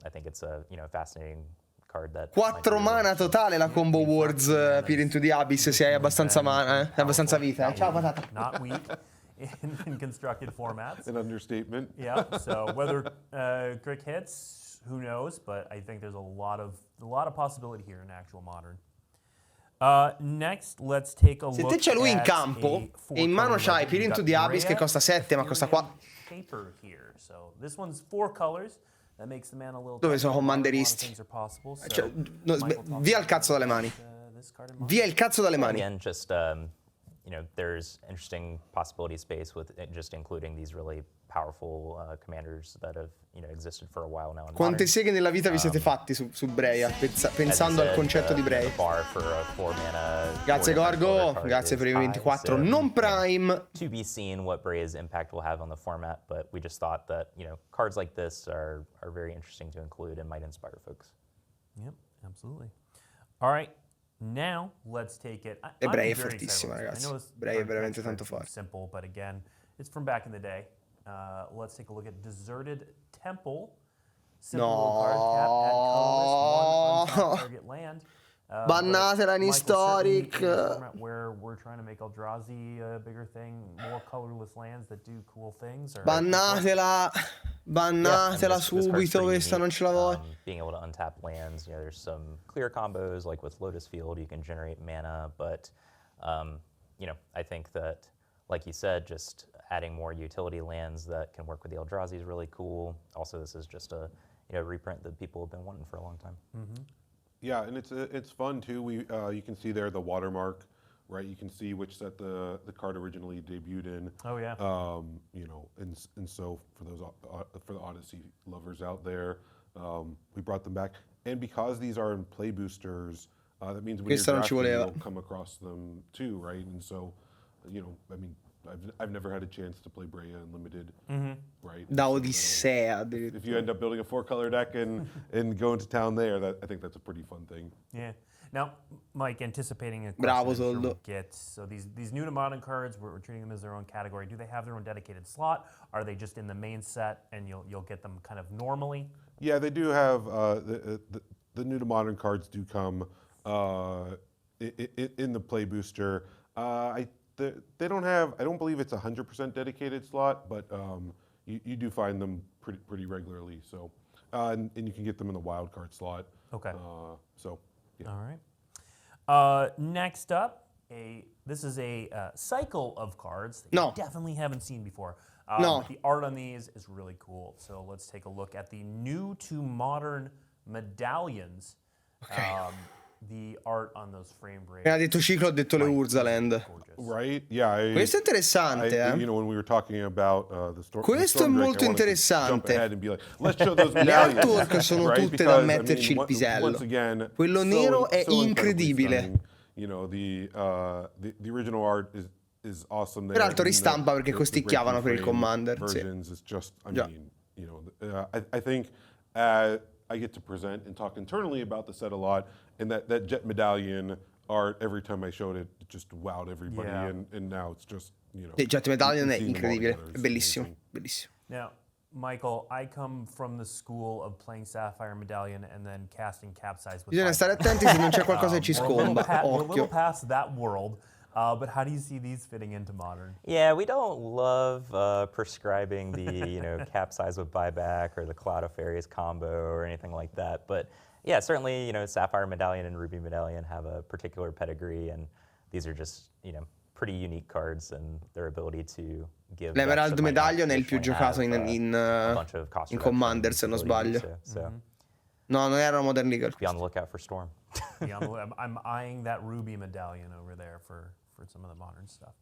I think it's a fascinating card that. 4 mana totale la combo Words Peer into the Abyss se hai abbastanza mana, abbastanza vita. Ciao patata. Not weak. In constructed formats. An understatement. Yeah. So whether Crick hits, who knows? But I think there's a lot of possibility here in actual Modern. Next, let's take a look. Se te c'è lui in campo e in mano c'hai Peer into the Abyss che costa 7 ma costa 4. Paper here. So this one's 4 colors. That makes the man a little. Dove sono commanderisti? Via il cazzo dalle mani. Via il cazzo dalle mani. Again, just there's interesting possibility space with just including these really powerful commanders that have existed for a while now. Quante seghe nella vita vi siete fatti su Breya, pensando al concetto di Breya? Grazie Gorgo, grazie per i 24 non Prime. To be seen what Breya's impact will have on the format, but we just thought that cards like this are very interesting to include and might inspire folks. Yep, absolutely. All right. Now, let's take it. E Breya è fortissima, ragazzi. Breya è veramente tanto forte. Simple, but again, it's from back in the day. Let's take a look at Deserted Temple. Simple card cap at colorless, 1 target land. Bannatela in Historic. Where we're trying to make Eldrazi a bigger thing, more colorless lands that do cool things. Bannatela subito, questa non ce la voglio. Being able to untap lands, there's some clear combos like with Lotus Field, you can generate mana, but I think that, like you said, just adding more utility lands that can work with the Eldrazi is really cool. Also, this is just a reprint that people have been wanting for a long time. Yeah, and it's fun too. You can see there the watermark, right? You can see which set the card originally debuted in. Oh yeah. And so for the Odyssey lovers out there, we brought them back. And because these are in play boosters, that means when you're drafting, you'll come across them too, right? And so, I've never had a chance to play Breya Unlimited, right? Da Odissea. If you end up building a 4-color deck and going to town there, I think that's a pretty fun thing. Yeah. Now, Mike, anticipating a question we'll get, so these new to Modern cards, we're treating them as their own category. Do they have their own dedicated slot? Are they just in the main set and you'll get them kind of normally? Yeah, they do have the new to Modern cards do come in the play booster. They don't have, I don't believe it's 100% dedicated slot, but you do find them pretty regularly. So, and you can get them in the wild card slot. Okay. So, yeah. All right. Next up, this is a cycle of cards that you definitely haven't seen before. No. The art on these is really cool. So let's take a look at the new to modern medallions. Okay. The art on those frame breaks. Appena detto ciclo, ho detto le Urzaland. Right? Yeah. Questo è interessante, You know, when we were talking about the storm. Questo è molto interessante. Le artwork sono tutte da metterci il pisello. Quello nero è incredibile. You know, the original art is awesome. Peraltro ristampa perché costicchiavano per il Commander. Versions is just, I mean, you know, I think I get to present and talk internally about the set a lot, and that jet medallion art, every time I showed it, it just wowed everybody, and now it's just, you know. Il jet medallion è incredibile, è bellissimo, bellissimo. Now, Michael, I come from the school of playing Sapphire Medallion and then casting Capsize with Bisogna stare attenti se non c'è qualcosa che ci scomba, We're a little occhio. past that world, but how do you see these fitting into Modern? Yeah, we don't love prescribing the, you know, Capsize with buyback or the Cloud of Fairies combo or anything like that. But yeah, certainly, you know, Sapphire Medallion and Ruby Medallion have a particular pedigree, and these are just, you know, pretty unique cards and their ability to give. L'Emerald Medallion è il più giocato in Commander, se non sbaglio. No, non era Modern League. Be on the lookout for Storm. I'm eyeing that Ruby Medallion over there for some of the Modern stuff.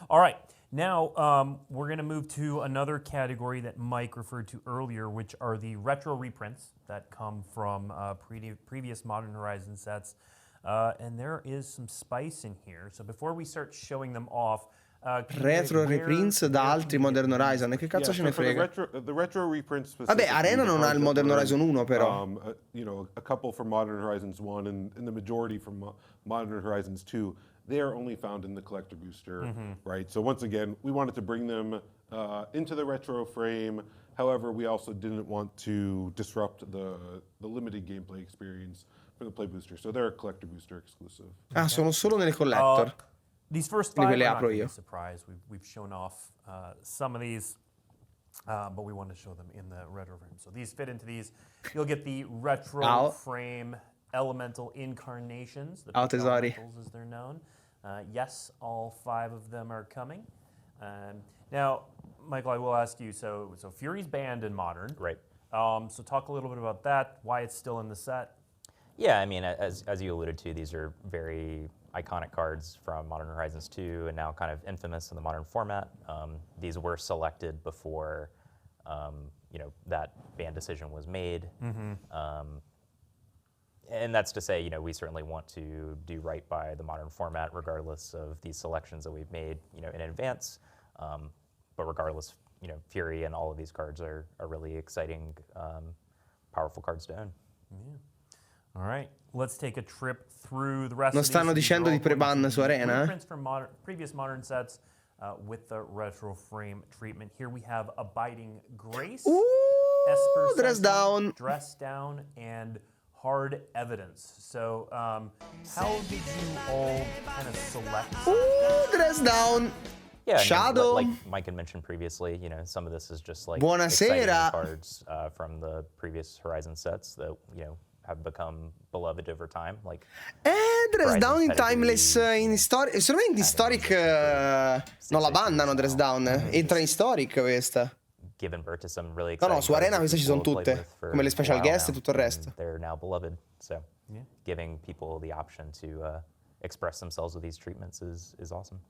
All right, now we're going to move to another category that Mike referred to earlier, which are the retro reprints that come from previous Modern Horizon sets. And there is some spice in here. So before we start showing them off, retro reprints da altri Modern Horizon, e che cazzo ce ne frega? The retro reprints. Vabbè, Arena non ha il Modern Horizon 1 però. You know, a couple from Modern Horizons 1 and the majority from Modern Horizons 2, they are only found in the collector booster, right? So once again, we wanted to bring them into the retro frame. However, we also didn't want to disrupt the limited gameplay experience for the play booster. So they're a collector booster exclusive. Ah, sono solo nelle collector. These first five are not going to be a surprise. We've shown off some of these, but we want to show them in the retro frame. So these fit into these. You'll get the retro frame elemental incarnations, the elementals as they're known. Yes, all 5 of them are coming. Now, Michael, I will ask you, so Fury's banned in Modern. Right. So talk a little bit about that, why it's still in the set. Yeah, I mean, as you alluded to, these are very iconic cards from Modern Horizons 2 and now kind of infamous in the Modern format. These were selected before, you know, that ban decision was made. And that's to say, you know, we certainly want to do right by the Modern format, regardless of these selections that we've made, you know, in advance. But regardless, you know, Fury and all of these cards are really exciting, powerful cards to own. Yeah. All right, let's take a trip through the rest Non of these. stanno dicendo di pre-ban su Arena, Reprints from previous Modern sets with the retro frame treatment. Here we have Abiding Grace, Esper Dress Down, Dress Down, and Hard Evidence. So, how did you all kind of select? Dress Down. Yeah, Shadow. I mean, like Mike had mentioned previously, you know, some of this is just like Buonasera. exciting cards from the previous Horizon sets that, you know, have become beloved over time. Like Dress Down in Timeless in Historic. Secondo me in Historic non la bannano Dress Down. Entra in Historic questa. Given birth to some really No, exciting su Arena queste ci sono people have played tutte. with for Come le special a while guest e now, tutto il resto. and they're now beloved. So giving people the option to express themselves with these treatments is awesome.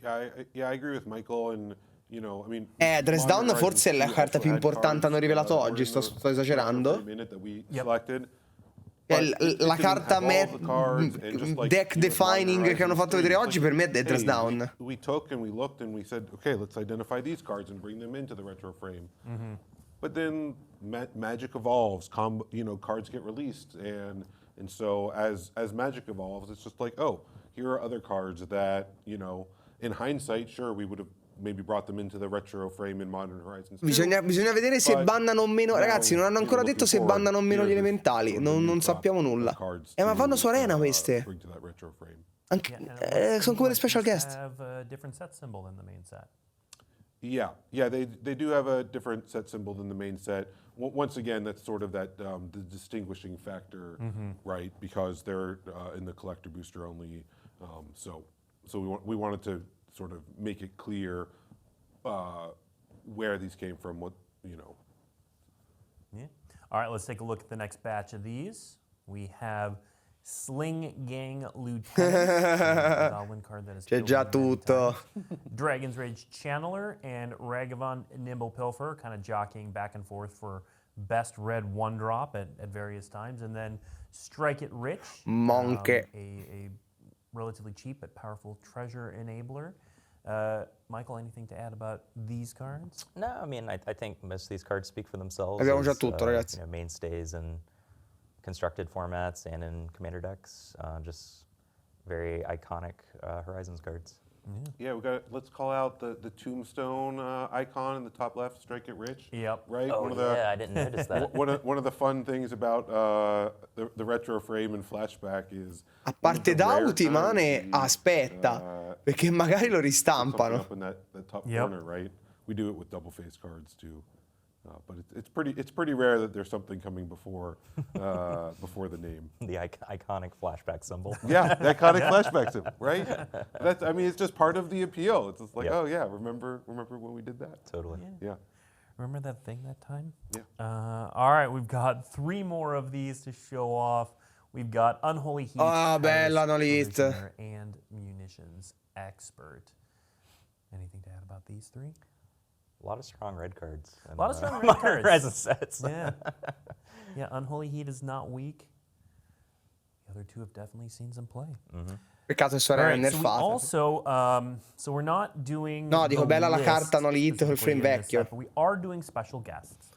Yeah, I agree with Michael, and you know, I mean. Dress Down forse è la carta più importante hanno rivelato oggi, sto esagerando. La carta deck defining che hanno fatto vedere oggi per me è Dress Down. We took and we looked and we said, okay, let's identify these cards and bring them into the retro frame. But then Magic evolves, you know, cards get released, and so as Magic evolves, it's just like, oh, here are other cards that, you know, in hindsight, sure, we would have maybe brought them into the retro frame in Modern Horizons 2. Bisogna vedere se bannano o meno. Ragazzi, non hanno ancora detto se bannano o meno gli elementali. Non sappiamo nulla. Ma vanno su Arena queste. Sono come le special guest. Yeah, they do have a different set symbol than the main set. Once again, that's sort of that the distinguishing factor, right? Because they're in the collector booster only. So we wanted to sort of make it clear where these came from. Yeah. All right, let's take a look at the next batch of these. We have Sling Gang Lieutenant, Goblin card that is C'è già tutto. Dragon's Rage Channeler and Ragavan Nimble Pilfer, kind of jockeying back and forth for best red 1-drop at various times. And then Strike It Rich, Monkey. A relatively cheap but powerful treasure enabler. Michael, anything to add about these cards? No, I mean, I think most of these cards speak for themselves. Abbiamo già tutto, ragazzi. Mainstays and constructed formats and in commander decks, just very iconic Horizons cards. Yeah, let's call out the tombstone icon in the top left, Strike It Rich. Yep. Right? Oh, I didn't notice that. One of the fun things about the retro frame and flashback is... A parte Dauti, Mane, aspetta, perché magari lo ristampano. Up in that top corner, right? We do it with double face cards too. But it's pretty rare that there's something coming before the name. The iconic flashback symbol. Yeah, the iconic flashback symbol, right? It's just part of the appeal. It's just like, oh yeah, remember when we did that? Totally. Yeah. Remember that thing that time? Yeah. All right, we've got 3 more of these to show off. We've got Unholy Heat, bella Nolite, and Munitions Expert. Anything to add about these 3? A lot of strong red cards. A lot of strong red cards. Horizon sets. Yeah. Yeah, Unholy Heat is not weak. The other 2 have definitely seen some play. Peccato storia nerfata. Also, so we're not doing. No, dico bella la carta Nolite col frame vecchio. Set, but we are doing special guests.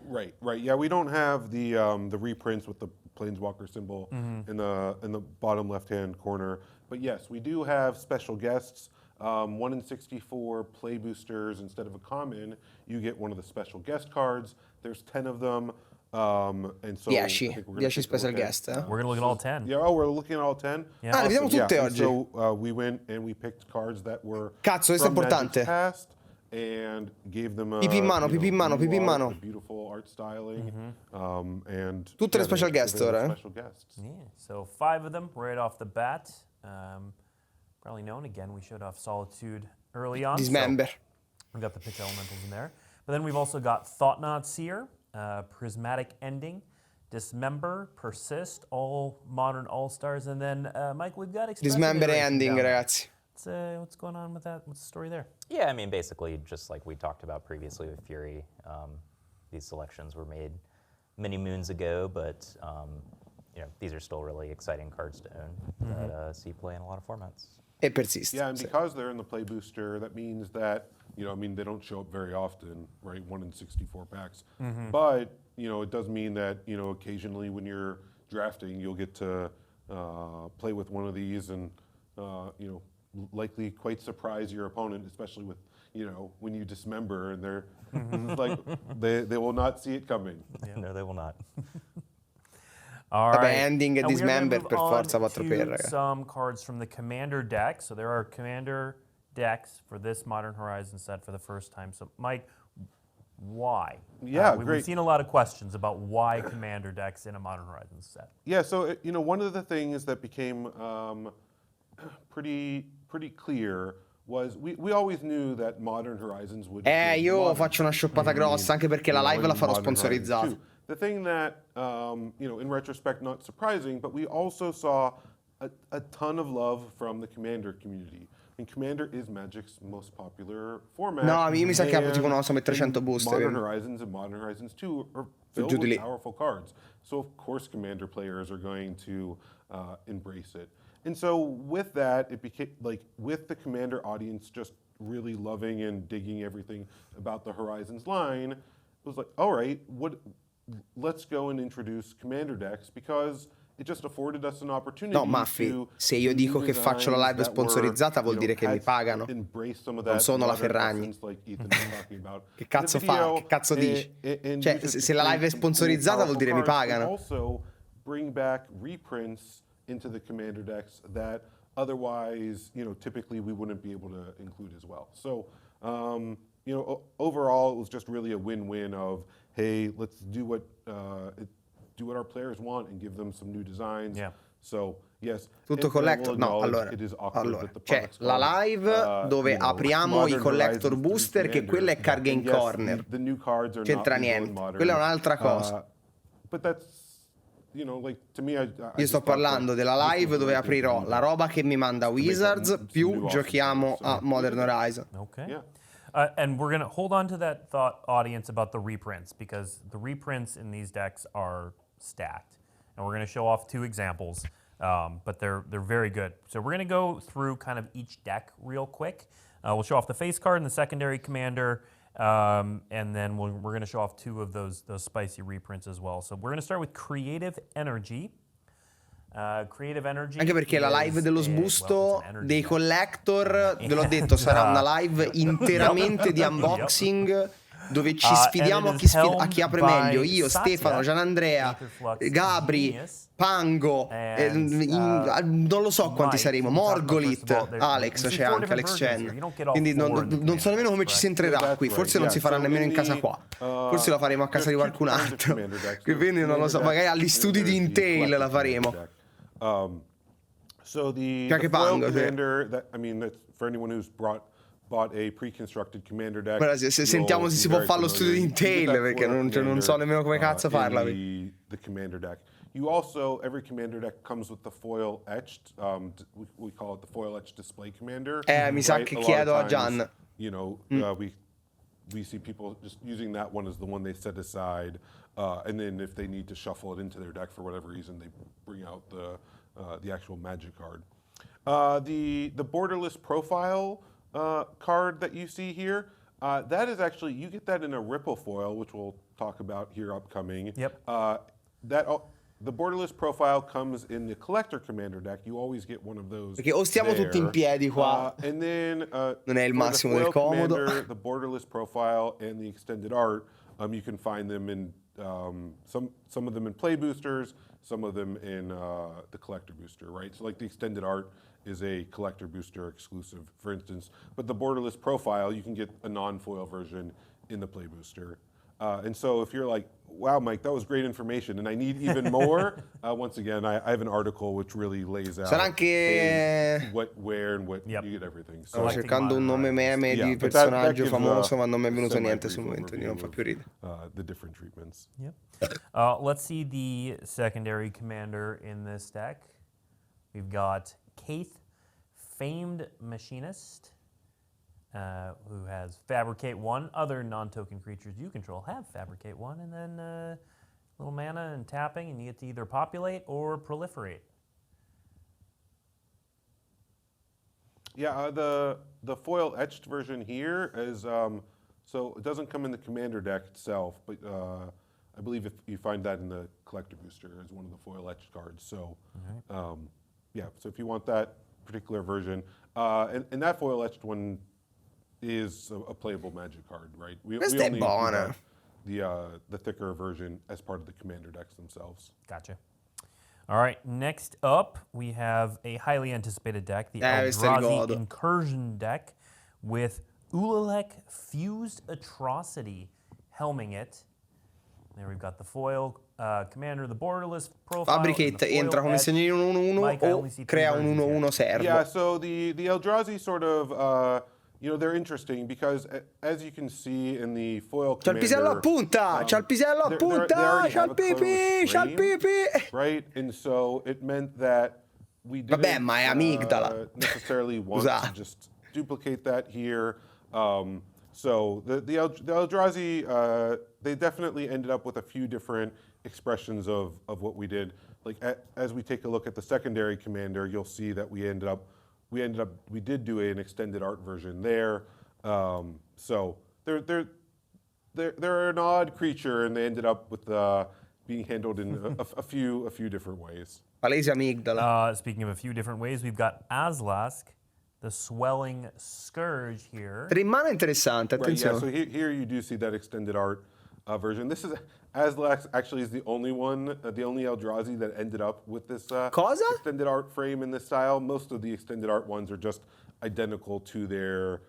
Right. Yeah, we don't have the reprints with the Planeswalker symbol in the bottom left-hand corner. But yes, we do have special guests. 1 in 64 play boosters. Instead of a common, you get one of the special guest cards. There's 10 of them. And so 10 special guest. We're going to look at all 10. Yeah, we're looking at all 10. Yeah. Le vediamo tutte oggi. So we went and we picked cards that were Cazzo, questo è importante. past and gave them a pipì in mano. Beautiful art styling. And tutte le special guest ora. Special guests. Yeah, so 5 of them right off the bat. Probably known. Again, we showed off Solitude early on. Dismember. So we've got the pitch elementals in there. But then we've also got Thought-Knot Seer, Prismatic Ending, Dismember, Persist, all modern all-stars. And then, Mike, we've got Dismember Ending, ragazzi. What's going on with that? What's the story there? Yeah, I mean, basically, just like we talked about previously with Fury, these selections were made many moons ago, but these are still really exciting cards to own that see play in a lot of formats. It persists. Yeah, and because they're in the play booster, that means that, they don't show up very often, right? 1 in 64 packs. But, it does mean that, occasionally when you're drafting, you'll get to play with one of these and, likely quite surprise your opponent, especially with, when you dismember and they're like, they will not see it coming. Yeah. No, they will not. All right. Ending e Dismember per forza 4x, raga. Some cards from the Commander deck. So there are Commander decks for this Modern Horizon set for the first time. So Mike, why? Yeah, great. We've seen a lot of questions about why Commander decks in a Modern Horizon set. Yeah, so one of the things that became pretty clear was we always knew that Modern Horizons would. Io faccio una scioppata grossa anche perché la live la farò sponsorizzata. The thing that, in retrospect, not surprising, but we also saw a ton of love from the Commander community. And Commander is Magic's most popular format. No, io mi sa che avevo tipo 300 booster. Modern Horizons and Modern Horizons 2 are filled with powerful cards. So of course Commander players are going to embrace it. And so with that, it became like with the Commander audience just really loving and digging everything about the Horizons line, it was like, all right, let's go and introduce Commander decks because it just afforded us an opportunity. No, Maffi, se io dico che faccio la live sponsorizzata vuol dire che mi pagano. Non sono la Ferragni. Che cazzo fa? Che cazzo dici? Cioè, se la live è sponsorizzata vuol dire mi pagano. Also bring back reprints into the Commander decks that otherwise, typically we wouldn't be able to include as well. So you know, overall, it was just really a win-win of, hey, let's do what our players want and give them some new designs. Yeah. So, yes. Tutto collector? No, allora c'è la live dove apriamo i collector booster, che quella è CardGameCorner. C'entra niente, quella è un'altra cosa. Io sto parlando della live dove aprirò la roba che mi manda Wizards più giochiamo a Modern Horizon. Okay. And we're going to hold on to that thought, audience, about the reprints, because the reprints in these decks are stacked. And we're going to show off 2 examples, but they're very good. So we're going to go through kind of each deck real quick. We'll show off the face card and the secondary commander, and then we're going to show off 2 of those spicy reprints as well. So we're going to start with Creative Energy. Anche perché la live dello sbusto dei collector, ve l'ho detto, sarà una live interamente di unboxing dove ci sfidiamo a chi apre meglio. Io, Stefano, Gianandrea, Gabri, Pango, non lo so quanti saremo, Morgolit, Alex, c'è anche Alex Chen. Quindi non so nemmeno come ci si entrerà qui, forse non si farà nemmeno in casa qua, forse la faremo a casa di qualcun altro. Quindi non lo so, magari agli studi di Intel la faremo. So the foil commander, that's for anyone who's bought a pre-constructed commander deck. Guarda, se sentiamo se si può fare lo studio di Intel, perché non so nemmeno come cazzo farla. The commander deck. You also, every commander deck comes with the foil etched. We call it the foil etched display commander. Mi sa che chiedo a Gian. You know, we see people just using that one as the one they set aside, and then if they need to shuffle it into their deck for whatever reason, they bring out the actual magic card. The borderless profile card that you see here, that is actually, you get that in a ripple foil, which we'll talk about here upcoming. Yep. The borderless profile comes in the collector commander deck. You always get one of those. Perché o stiamo tutti in piedi qua, and then, non è il massimo del comodo. The borderless profile and the extended art, you can find them in some of them in play boosters, some of them in the collector booster, right? So like the extended art is a collector booster exclusive, for instance, but the borderless profile, you can get a non-foil version in the play booster. And so if you're like, wow, Mike, that was great information, and I need even more, once again, I have an article which really lays out what, where, and what you get everything. So, stavo cercando un nome meme di personaggio famoso, ma non mi è venuto niente sul momento, non fa più ridere. The different treatments. Yep. Let's see the secondary commander in this deck. We've got Kaith, Famed Machinist, who has Fabricate 1. Other non-token creatures you control have Fabricate 1, and then little mana and tapping, and you get to either populate or proliferate. Yeah, the foil etched version here is, so it doesn't come in the commander deck itself, but I believe if you find that in the collector booster as one of the foil etched cards. So, yeah, so if you want that particular version, and that foil etched one is a playable magic card, right? We only buona. The thicker version as part of the commander decks themselves. Gotcha. All right, next up we have a highly anticipated deck, the ELDRAZI Incursion deck with Ulalek Fused Atrocity helming it. There we've got the foil commander, the borderless profile. Fabricate entra come segnalino 1-1 o crea un 1-1 servo. Yeah, so the ELDRAZI sort of, you know, they're interesting because, as you can see in the foil commander... C'ha il pisello a punta! C'ha il pisello a punta! C'ha il pipi! C'ha il pipi! Right? And so it meant that we didn't necessarily want to just duplicate that here. So the ELDRAZI, they definitely ended up with a few different expressions of what we did. Like, as we take a look at the secondary commander, you'll see that we did do an extended art version there. So they're an odd creature, and they ended up with being handled in a few different ways. Palese amigdala. Speaking of a few different ways, we've got Azlask, the Swelling Scourge here. 3 mana interessante, attenzione. Right, yeah, so here you do see that extended art version. This is Azlask actually is the only one, the only ELDRAZI that ended up with this extended art frame in this style. Most of the extended art ones are just identical to their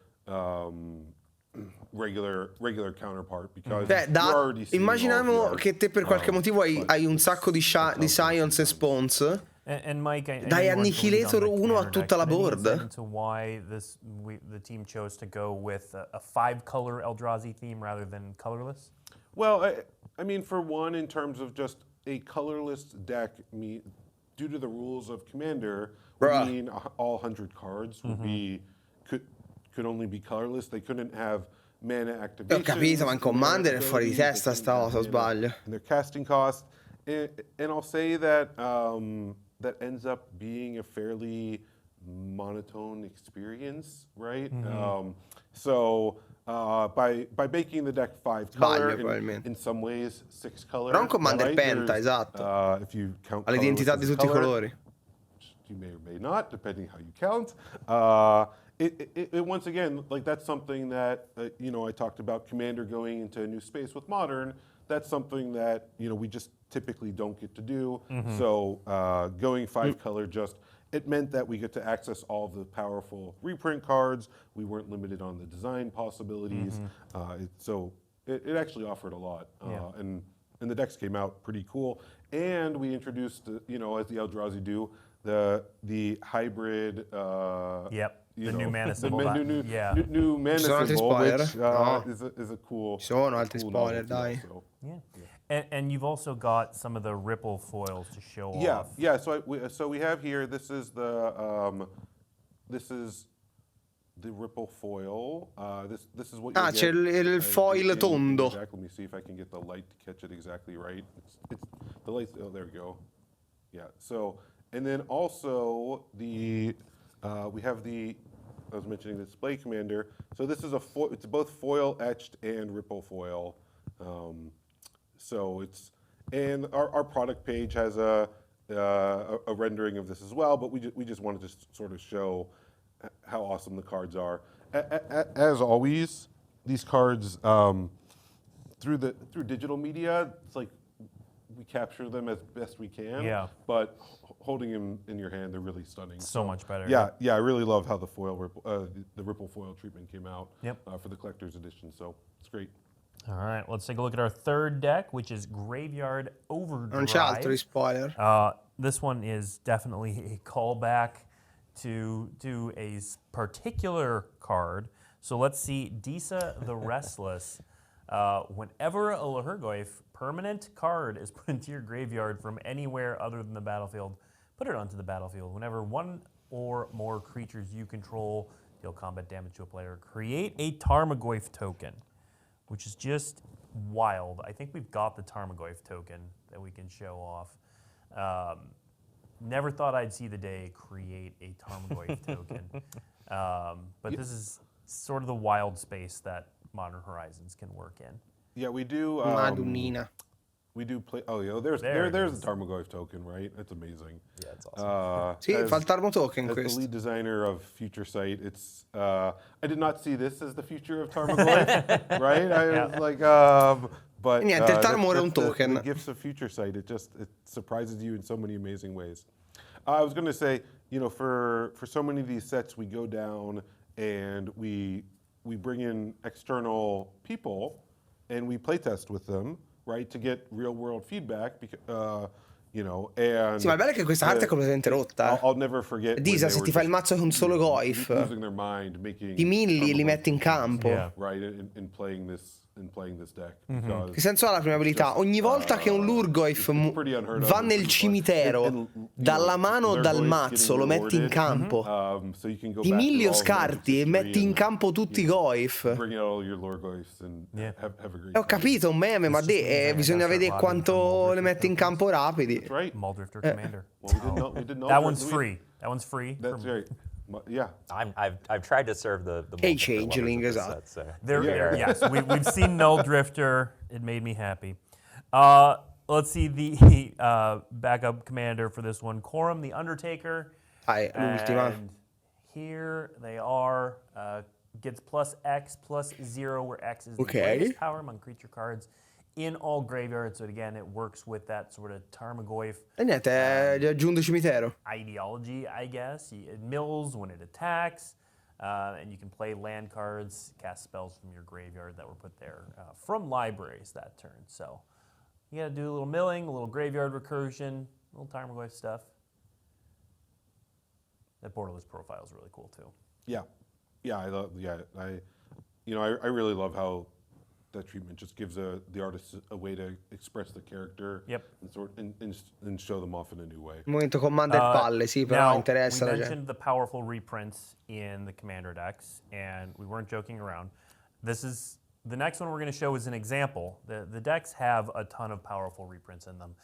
regular counterpart because Cioè, you're already seeing all of the immaginiamo art. che te per qualche motivo hai un sacco di science e spawns. And Mike, I Dai know you weren't the lead Annihilator on the 1 a commander tutta la deck, but any board? insight into why the team chose to go with a 5-color Eldrazi theme rather than colorless? Well, I mean, for one, in terms of just a colorless deck, due to the rules of Commander, would mean all 100 cards would be could only be colorless. They couldn't have mana activation. Ho capito, ma in Commander è fuori di testa sta cosa, o sbaglio? And their casting cost. And I'll say that that ends up being a fairly monotone experience, right? So by making the deck 5-color, in some ways 6-color. Però un Commander right? penta, esatto. If you count Ha l'identità di tutti i colori. You may or may not, depending how you count. It once again, like that's something that I talked about Commander going into a new space with Modern. That's something that we just typically don't get to do. So going 5-color it meant that we get to access all of the powerful reprint cards. We weren't limited on the design possibilities. So it actually offered a lot. And the decks came out pretty cool. And we introduced, as the Eldrazi do, the hybrid. The new mana symbol. New mana symbol, which is a cool. Ci sono altri spoiler, dai. And you've also got some of the ripple foils to show off. Yeah. So we have here. This is the ripple foil. This is what. C'è il foil tondo. Let me see if I can get the light to catch it exactly right. It's the light. Oh, there we go. Yeah. So and then also we have I was mentioning the display commander. So this is it's both foil etched and ripple foil. So and our product page has a rendering of this as well, but we just wanted to sort of show how awesome the cards are. As always, these cards through digital media, it's like we capture them as best we can. Yeah. But holding them in your hand, they're really stunning. So much better. Yeah. I really love how the ripple foil treatment came out. For the collector's edition. So it's great. All right, let's take a look at our third deck, which is Graveyard Overdrive. Non c'è altro di spoiler. This one is definitely a callback to a particular card. So let's see, Disa the Restless. Whenever a Lhurgoyf permanent card is put into your graveyard from anywhere other than the battlefield, put it onto the battlefield. Whenever one or more creatures you control deal combat damage to a player, create a Tarmogoyf token, which is just wild. I think we've got the Tarmogoyf token that we can show off. Never thought I'd see the day create a Tarmogoyf token. But this is sort of the wild space that Modern Horizons can work in. Yeah, we do. Madonnina. We do play. Oh, yeah, there's the Tarmogoyf token, right? That's amazing. Yeah, it's awesome. Sì, fa il Tarmo token as questo. the lead designer of Future Sight, it's. I did not see this as the future of Tarmogoyf, right? I was like, but niente, il Tarmo era un token. The gifts of Future Sight. It surprises you in so many amazing ways. I was going to say, for so many of these sets, we go down and we bring in external people and we playtest with them, right, to get real world feedback. And sì, ma il bello è che questa carta è completamente rotta. I'll never forget. Disa, se ti fai il mazzo con solo Goyf, ti milli e li metti in campo. Right, in playing this deck. Che senso ha la prima abilità? Ogni volta che un Lhurgoyf va nel cimitero, dalla mano o dal mazzo lo metti in campo. Ti milli o scarti e metti in campo tutti i Goyf. Ho capito, un meme, ma bisogna vedere quanto le metti in campo rapidi. Muldrifter Commander. That one's free. That one's free. That's right. Yeah, I've tried to serve the changeling, esatto. So. Yes, we've seen Null Drifter. It made me happy. Let's see the backup commander for this one, Corum the Undertaker. L'ultima. And here they are. Gets +X/+0, where X is the greatest power among creature cards in all graveyards. So again, it works with that sort of Tarmogoyf. E niente, aggiungo cimitero. Ideology, I guess. It mills when it attacks. And you can play land cards, cast spells from your graveyard that were put there from libraries that turn. So you gotta do a little milling, a little graveyard recursion, a little Timerglyph stuff. That borderless profile is really cool too. Yeah, I love. I really love how that treatment just gives the artist a way to express the character. Yep. And show them off in a new way. Momento Commander palle, sì, però interessa. We mentioned the powerful reprints in the Commander decks, and we weren't joking around. The next one we're going to show is an example. The decks have a ton of powerful reprints in them,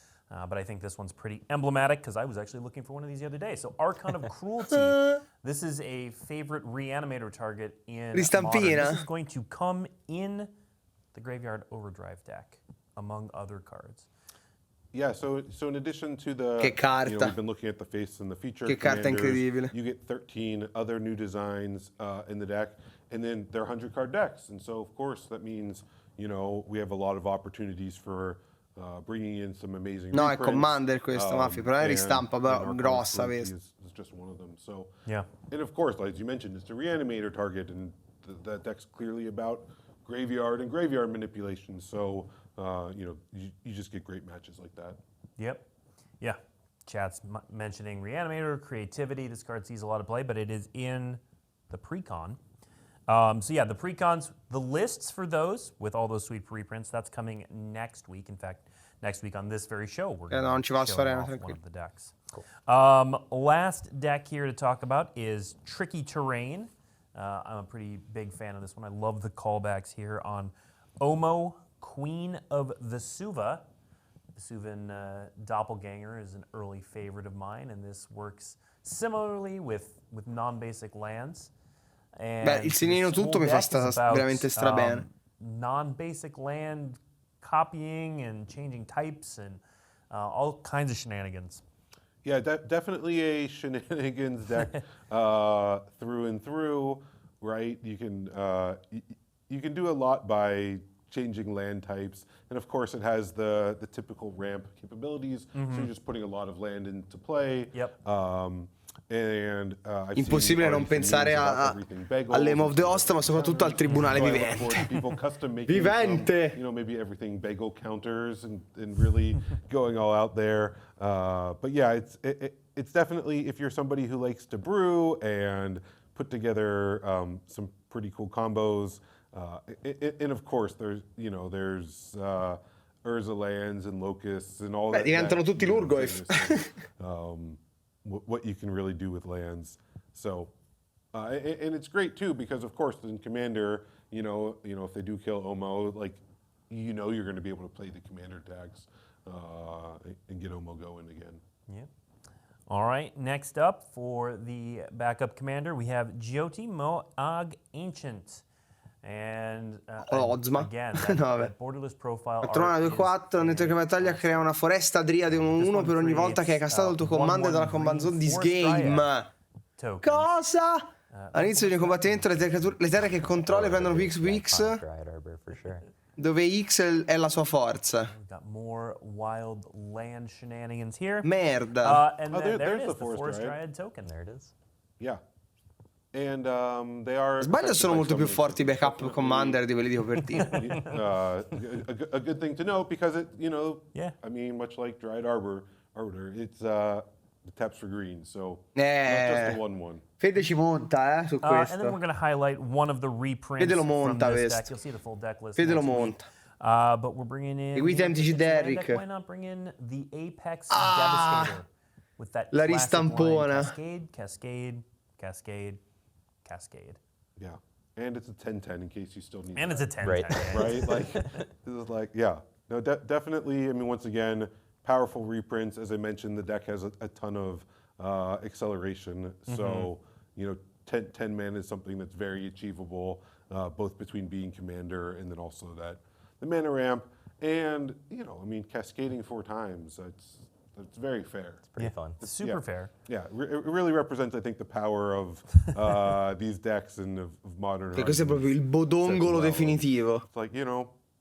but I think this one's pretty emblematic because I was actually looking for one of these the other day. So Archon of Cruelty. This is a favorite reanimator target in Modern. This is going to come in the Graveyard Overdrive deck, among other cards. Yeah, so in addition to the, Che carta. we've been looking at the face and the feature Che carta incredibile. You get 13 other new designs in the deck, and then they're 100-card decks. And so, of course, that means, we have a lot of opportunities for bringing in some amazing No, è reprints. Commander questo, Maffi, però è ristampa grossa, vedi. Is just one of them. So, yeah. And of course, as you mentioned, it's a reanimator target, and that deck's clearly about graveyard and graveyard manipulation. So, you just get great matches like that. Yep. Yeah. Chat's mentioning Reanimator, Creativity. This card sees a lot of play, but it is in the Precon. So yeah, the Precons, the lists for those, with all those sweet reprints, that's coming next week. In fact, next week on this very show, we're going to show off one of the decks. Cool. Last deck here to talk about is Tricky Terrain. I'm a pretty big fan of this one. I love the callbacks here on Omo, Queen of Vesuva. Vesuvan Doppelganger is an early favorite of mine, and this works similarly with non-basic lands. And Beh, il segnino tutto mi fa veramente strabene. Non-basic land copying and changing types and all kinds of shenanigans. Yeah, definitely a shenanigans deck through and through, right? You can do a lot by changing land types, and of course it has the typical ramp capabilities, so you're just putting a lot of land into play. Yep. Impossibile non pensare alle Move the Host, ma soprattutto al Tribunale Vivente. Vivente! Maybe everything bagel counters and really going all out there. But yeah, it's definitely, if you're somebody who likes to brew and put together some pretty cool combos, and of course there's Urza lands and locusts and all that. Diventano tutti Lurgoyf. What you can really do with lands. So, and it's great too, because of course in Commander, if they do kill Omo, you're going to be able to play the Commander tags and get Omo going again. Yep. All right, next up for the backup Commander, we have Jyoti Mo'ag Ancient. And again, that borderless profile. Patrona 2-4, nel tuo battaglia crea una foresta driade 1-1 per ogni volta che hai castato il tuo comando dalla command zone di game. Cosa? All'inizio di un combattimento le terre che controlli prendono PX, dove X è la sua forza. More wild land shenanigans here. Merda. And there's the Forest Dryad token. There it is. Yeah. And they are. Sbaglio, sono molto più forti i backup commander di quelli di copertina. A good thing to know, because I mean, much like Dryad Arbiter, it's the taps for green, so not just a 1/1. Fede ci monta su questo. And then we're going to highlight one of the reprints Fede lo monta from this questo. deck. You'll see the full deck list. Fede lo monta. But we're bringing in. Seguiti MTG Derrick. Why not bring in the Apex Devastator with that la classic ristampona. Line, Cascade, Cascade, Cascade. Yeah, and it's a 10/10 in case you still need. And that. it's a 10/10, right? This is yeah. No, definitely. I mean, once again, powerful reprints. As I mentioned, the deck has a ton of acceleration. So 10 mana is something that's very achievable, both between being commander and then also the mana ramp, and I mean, cascading 4 times. That's very fair. It's pretty fun. It's super fair. Yeah, it really represents, I think, the power of these decks and of modern. Che questo è proprio il bodongolo definitivo. It's like,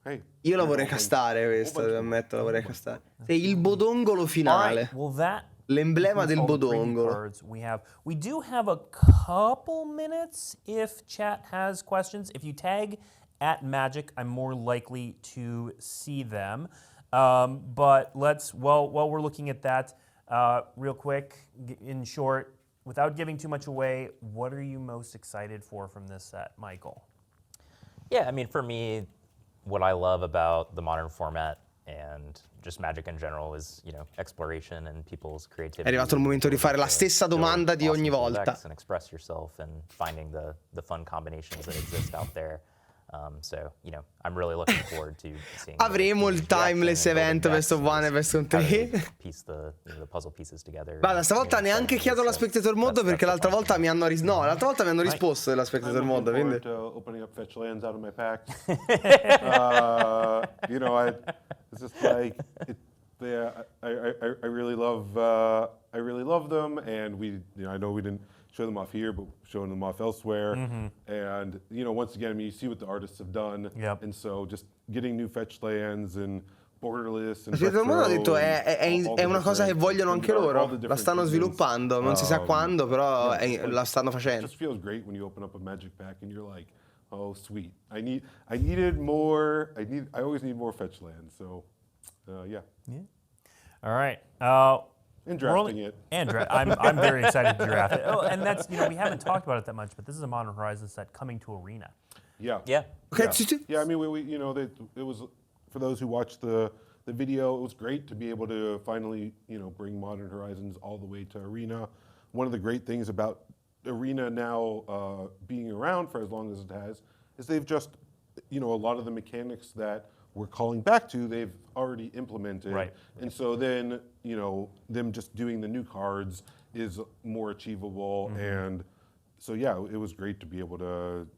hey. Io la vorrei castare questa, ammetto, la vorrei castare. È il bodongolo finale. All right, well, that L'emblema del all the preview bodongolo. cards we do have a couple minutes if chat has questions. If you tag @magic, I'm more likely to see them. But while we're looking at that, real quick, in short, without giving too much away, what are you most excited for from this set, Michael? Yeah, I mean, for me, what I love about the modern format and just Magic in general is, exploration and people's creativity. È arrivato il momento di fare la stessa domanda di ogni volta. And express yourself and finding the fun combinations that exist out there. So, I'm really looking forward to seeing. Avremo il timeless event best of 1 e best of 3. Piece the puzzle pieces together. Guarda, stavolta neanche chiedo la spectator mode perché l'altra volta mi hanno risposto della spectator mode, quindi Opening up fetch lands out of my pack. It's just like I really love them, and I know we didn't show them off here, but showing them off elsewhere. And once again, I mean, you see what the artists have done, and so just getting new fetch lands and borderless. And Todo il mondo ha detto è una cosa che vogliono anche loro, la stanno sviluppando, non si sa quando, però la stanno facendo. It just feels great when you open up a Magic pack and you're like, oh sweet, I needed more. I always need more fetch lands. So, yeah. All right. And drafting it. I'm very excited to draft it. Oh, and that's, we haven't talked about it that much, but this is a Modern Horizons set coming to Arena. Yeah. Okay. Yeah, I mean, it was, for those who watched the video, it was great to be able to finally, bring Modern Horizons all the way to Arena. One of the great things about Arena now being around for as long as it has is they've just, a lot of the mechanics that we're calling back to, they've already implemented. Right. And so then, them just doing the new cards is more achievable. And so, yeah, it was great to be able to,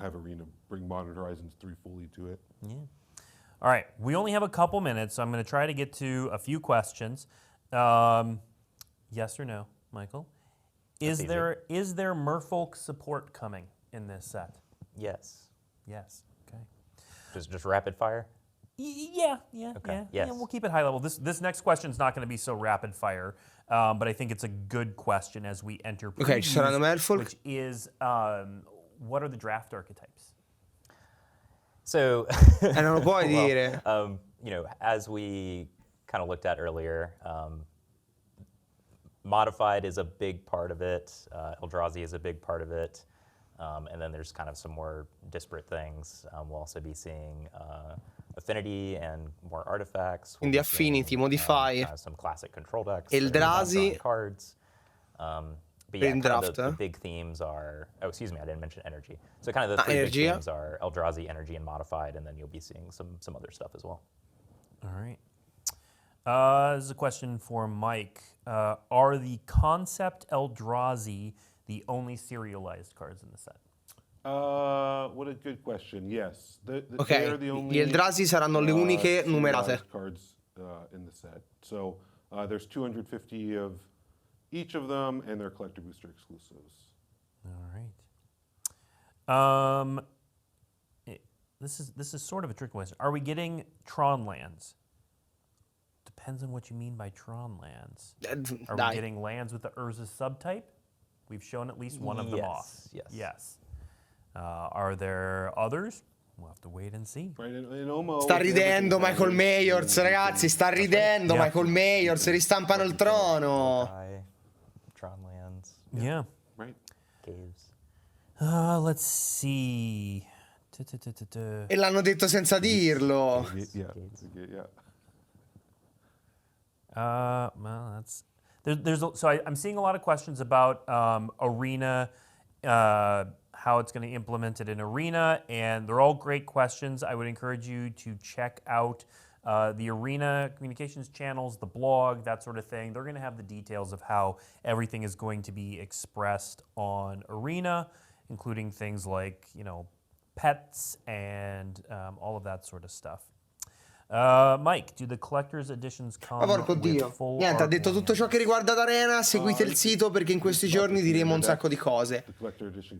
have Arena bring Modern Horizons 3 fully to it. Yeah. All right, we only have a couple minutes, so I'm going to try to get to a few questions. Yes or no, Michael? Is there Merfolk support coming in this set? Yes. Yes. Okay. Just rapid fire? Yeah. Okay. Yeah, Yes. we'll keep it high level. This next question is not going to be so rapid fire, but I think it's a good question as we enter previews, Ok, ci saranno Merfolk. which is, what are the draft archetypes? So, non lo puoi dire. As we kind of looked at earlier, modified is a big part of it. Eldrazi is a big part of it. And then there's kind of some more disparate things. We'll also be seeing affinity and more artifacts. Quindi affinity, modify. Some classic control decks. Eldrazi. Cards. But yeah, kind of the big themes are, I didn't mention energy. So kind of the three big themes are Eldrazi, energy, and modified, and then you'll be seeing some other stuff as well. All right. This is a question for Mike. Are the concept Eldrazi the only serialized cards in the set? What a good question. Yes. Ok, they are the only, gli Eldrazi saranno le uniche numerate. Cards in the set. So there's 250 of each of them, and they're collector booster exclusives. All right. This is sort of a trick question. Are we getting Tron lands? Depends on what you mean by Tron lands. Are we getting lands with the Urza subtype? We've shown at least one of them off. Yes. Are there others? We'll have to wait and see. Sta ridendo Michael Mayors, ragazzi, sta ridendo Michael Mayors, ristampano il trono. Tron lands. Yeah. Right. Caves. Let's see. E l'hanno detto senza dirlo. Yeah. Well, that's I'm seeing a lot of questions about Arena, how it's going to implement it in Arena, and they're all great questions. I would encourage you to check out the Arena communications channels, the blog, that sort of thing. They're going to have the details of how everything is going to be expressed on Arena, including things like, pets and all of that sort of stuff. Mike, do the collector's editions come Ma porco Dio. Niente, ha detto tutto ciò che riguarda D'Arena. Seguite il sito perché in questi giorni diremo un sacco di cose.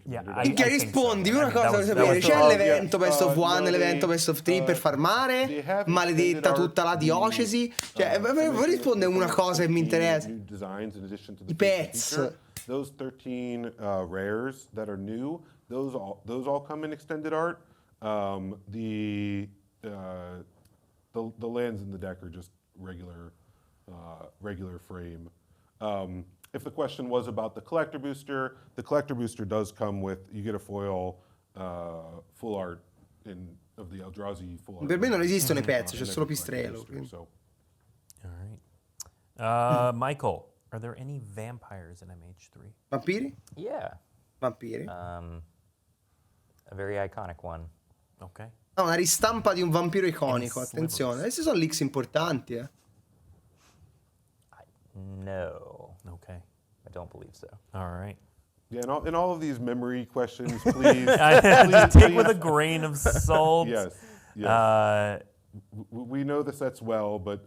Minchia, rispondimi una cosa per sapere. C'è l'evento Best of One, l'evento Best of Three per farmare? Maledetta tutta la diocesi. Cioè, vuoi rispondere una cosa che mi interessa? I pets. Those 13 rares that are new, those all come in extended art. The lands in the deck are just regular frame. If the question was about the collector booster does come with, you get a foil full art of the Eldrazi full art. Per me non esistono i pezzi, c'è solo Pistrello. All right. Michael, are there any vampires in MH3? Vampiri? Yeah. Vampiri? A very iconic one. Okay. No, una ristampa di un vampiro iconico, attenzione. Questi sono leaks importanti, No. Okay. I don't believe so. All right. Yeah, in all of these memory questions, please, take with a grain of salt. Yes. We know the sets well, but...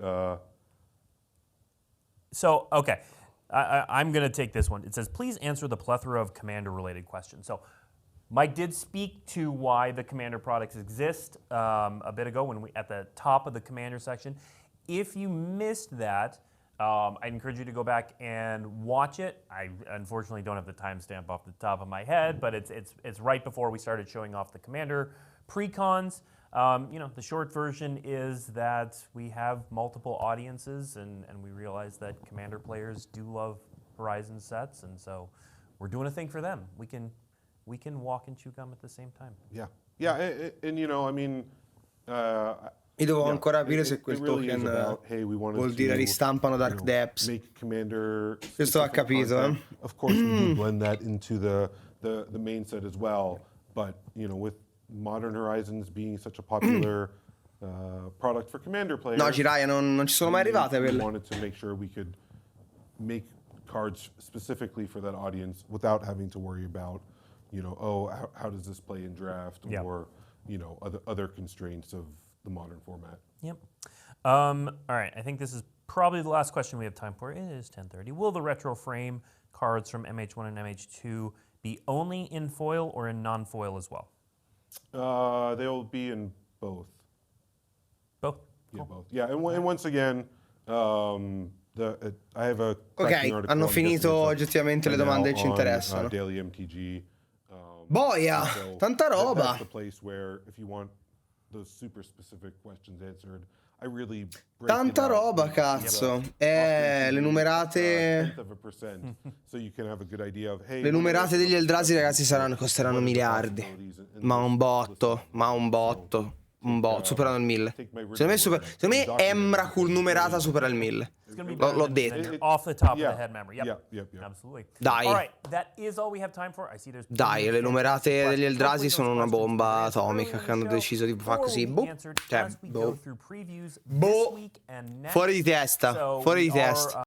So, okay. I'm going to take this one. It says, please answer the plethora of Commander-related questions. So, Mike did speak to why the Commander products exist a bit ago when at the top of the Commander section. If you missed that, I'd encourage you to go back and watch it. I unfortunately don't have the timestamp off the top of my head, but it's right before we started showing off the Commander pre-cons. The short version is that we have multiple audiences, and we realize that Commander players do love Horizon sets, and so we're doing a thing for them. We can walk and chew gum at the same time. Yeah, and I mean, io devo ancora capire se quel token vuol dire ristampano Dark Depths. Questo va capito, eh? Of course, we do blend that into the main set as well, but with Modern Horizons being such a popular product for Commander players. No, Jiraiya, non ci sono mai arrivate we quelle. wanted to make sure we could make cards specifically for that audience without having to worry about, how does this play in draft, or other constraints of the modern format. Yep. All right, I think this is probably the last question we have time for. It is 10:30. Will the retro frame cards from MH1 and MH2 be only in foil or in non-foil as well? They'll be in both. Both? Yeah, both. Yeah, and once again, I have a ok, hanno finito oggettivamente le domande che ci interessano. Daily MTG. Boia, tanta roba. That's the place where if you want those super specific questions answered, I really tanta roba, cazzo. Le numerate. Le numerate degli Eldrazi, ragazzi, costeranno miliardi. Ma un botto. Superano il 1000. Secondo me Emrakul numerata supera il 1000. L'ho detto. Off the top of the head memory. Yep. Absolutely. Dai. All right, that is all we have time for. I see there's Dai, le numerate degli Eldrazi sono una bomba atomica che hanno deciso di fare così. Fuori di testa.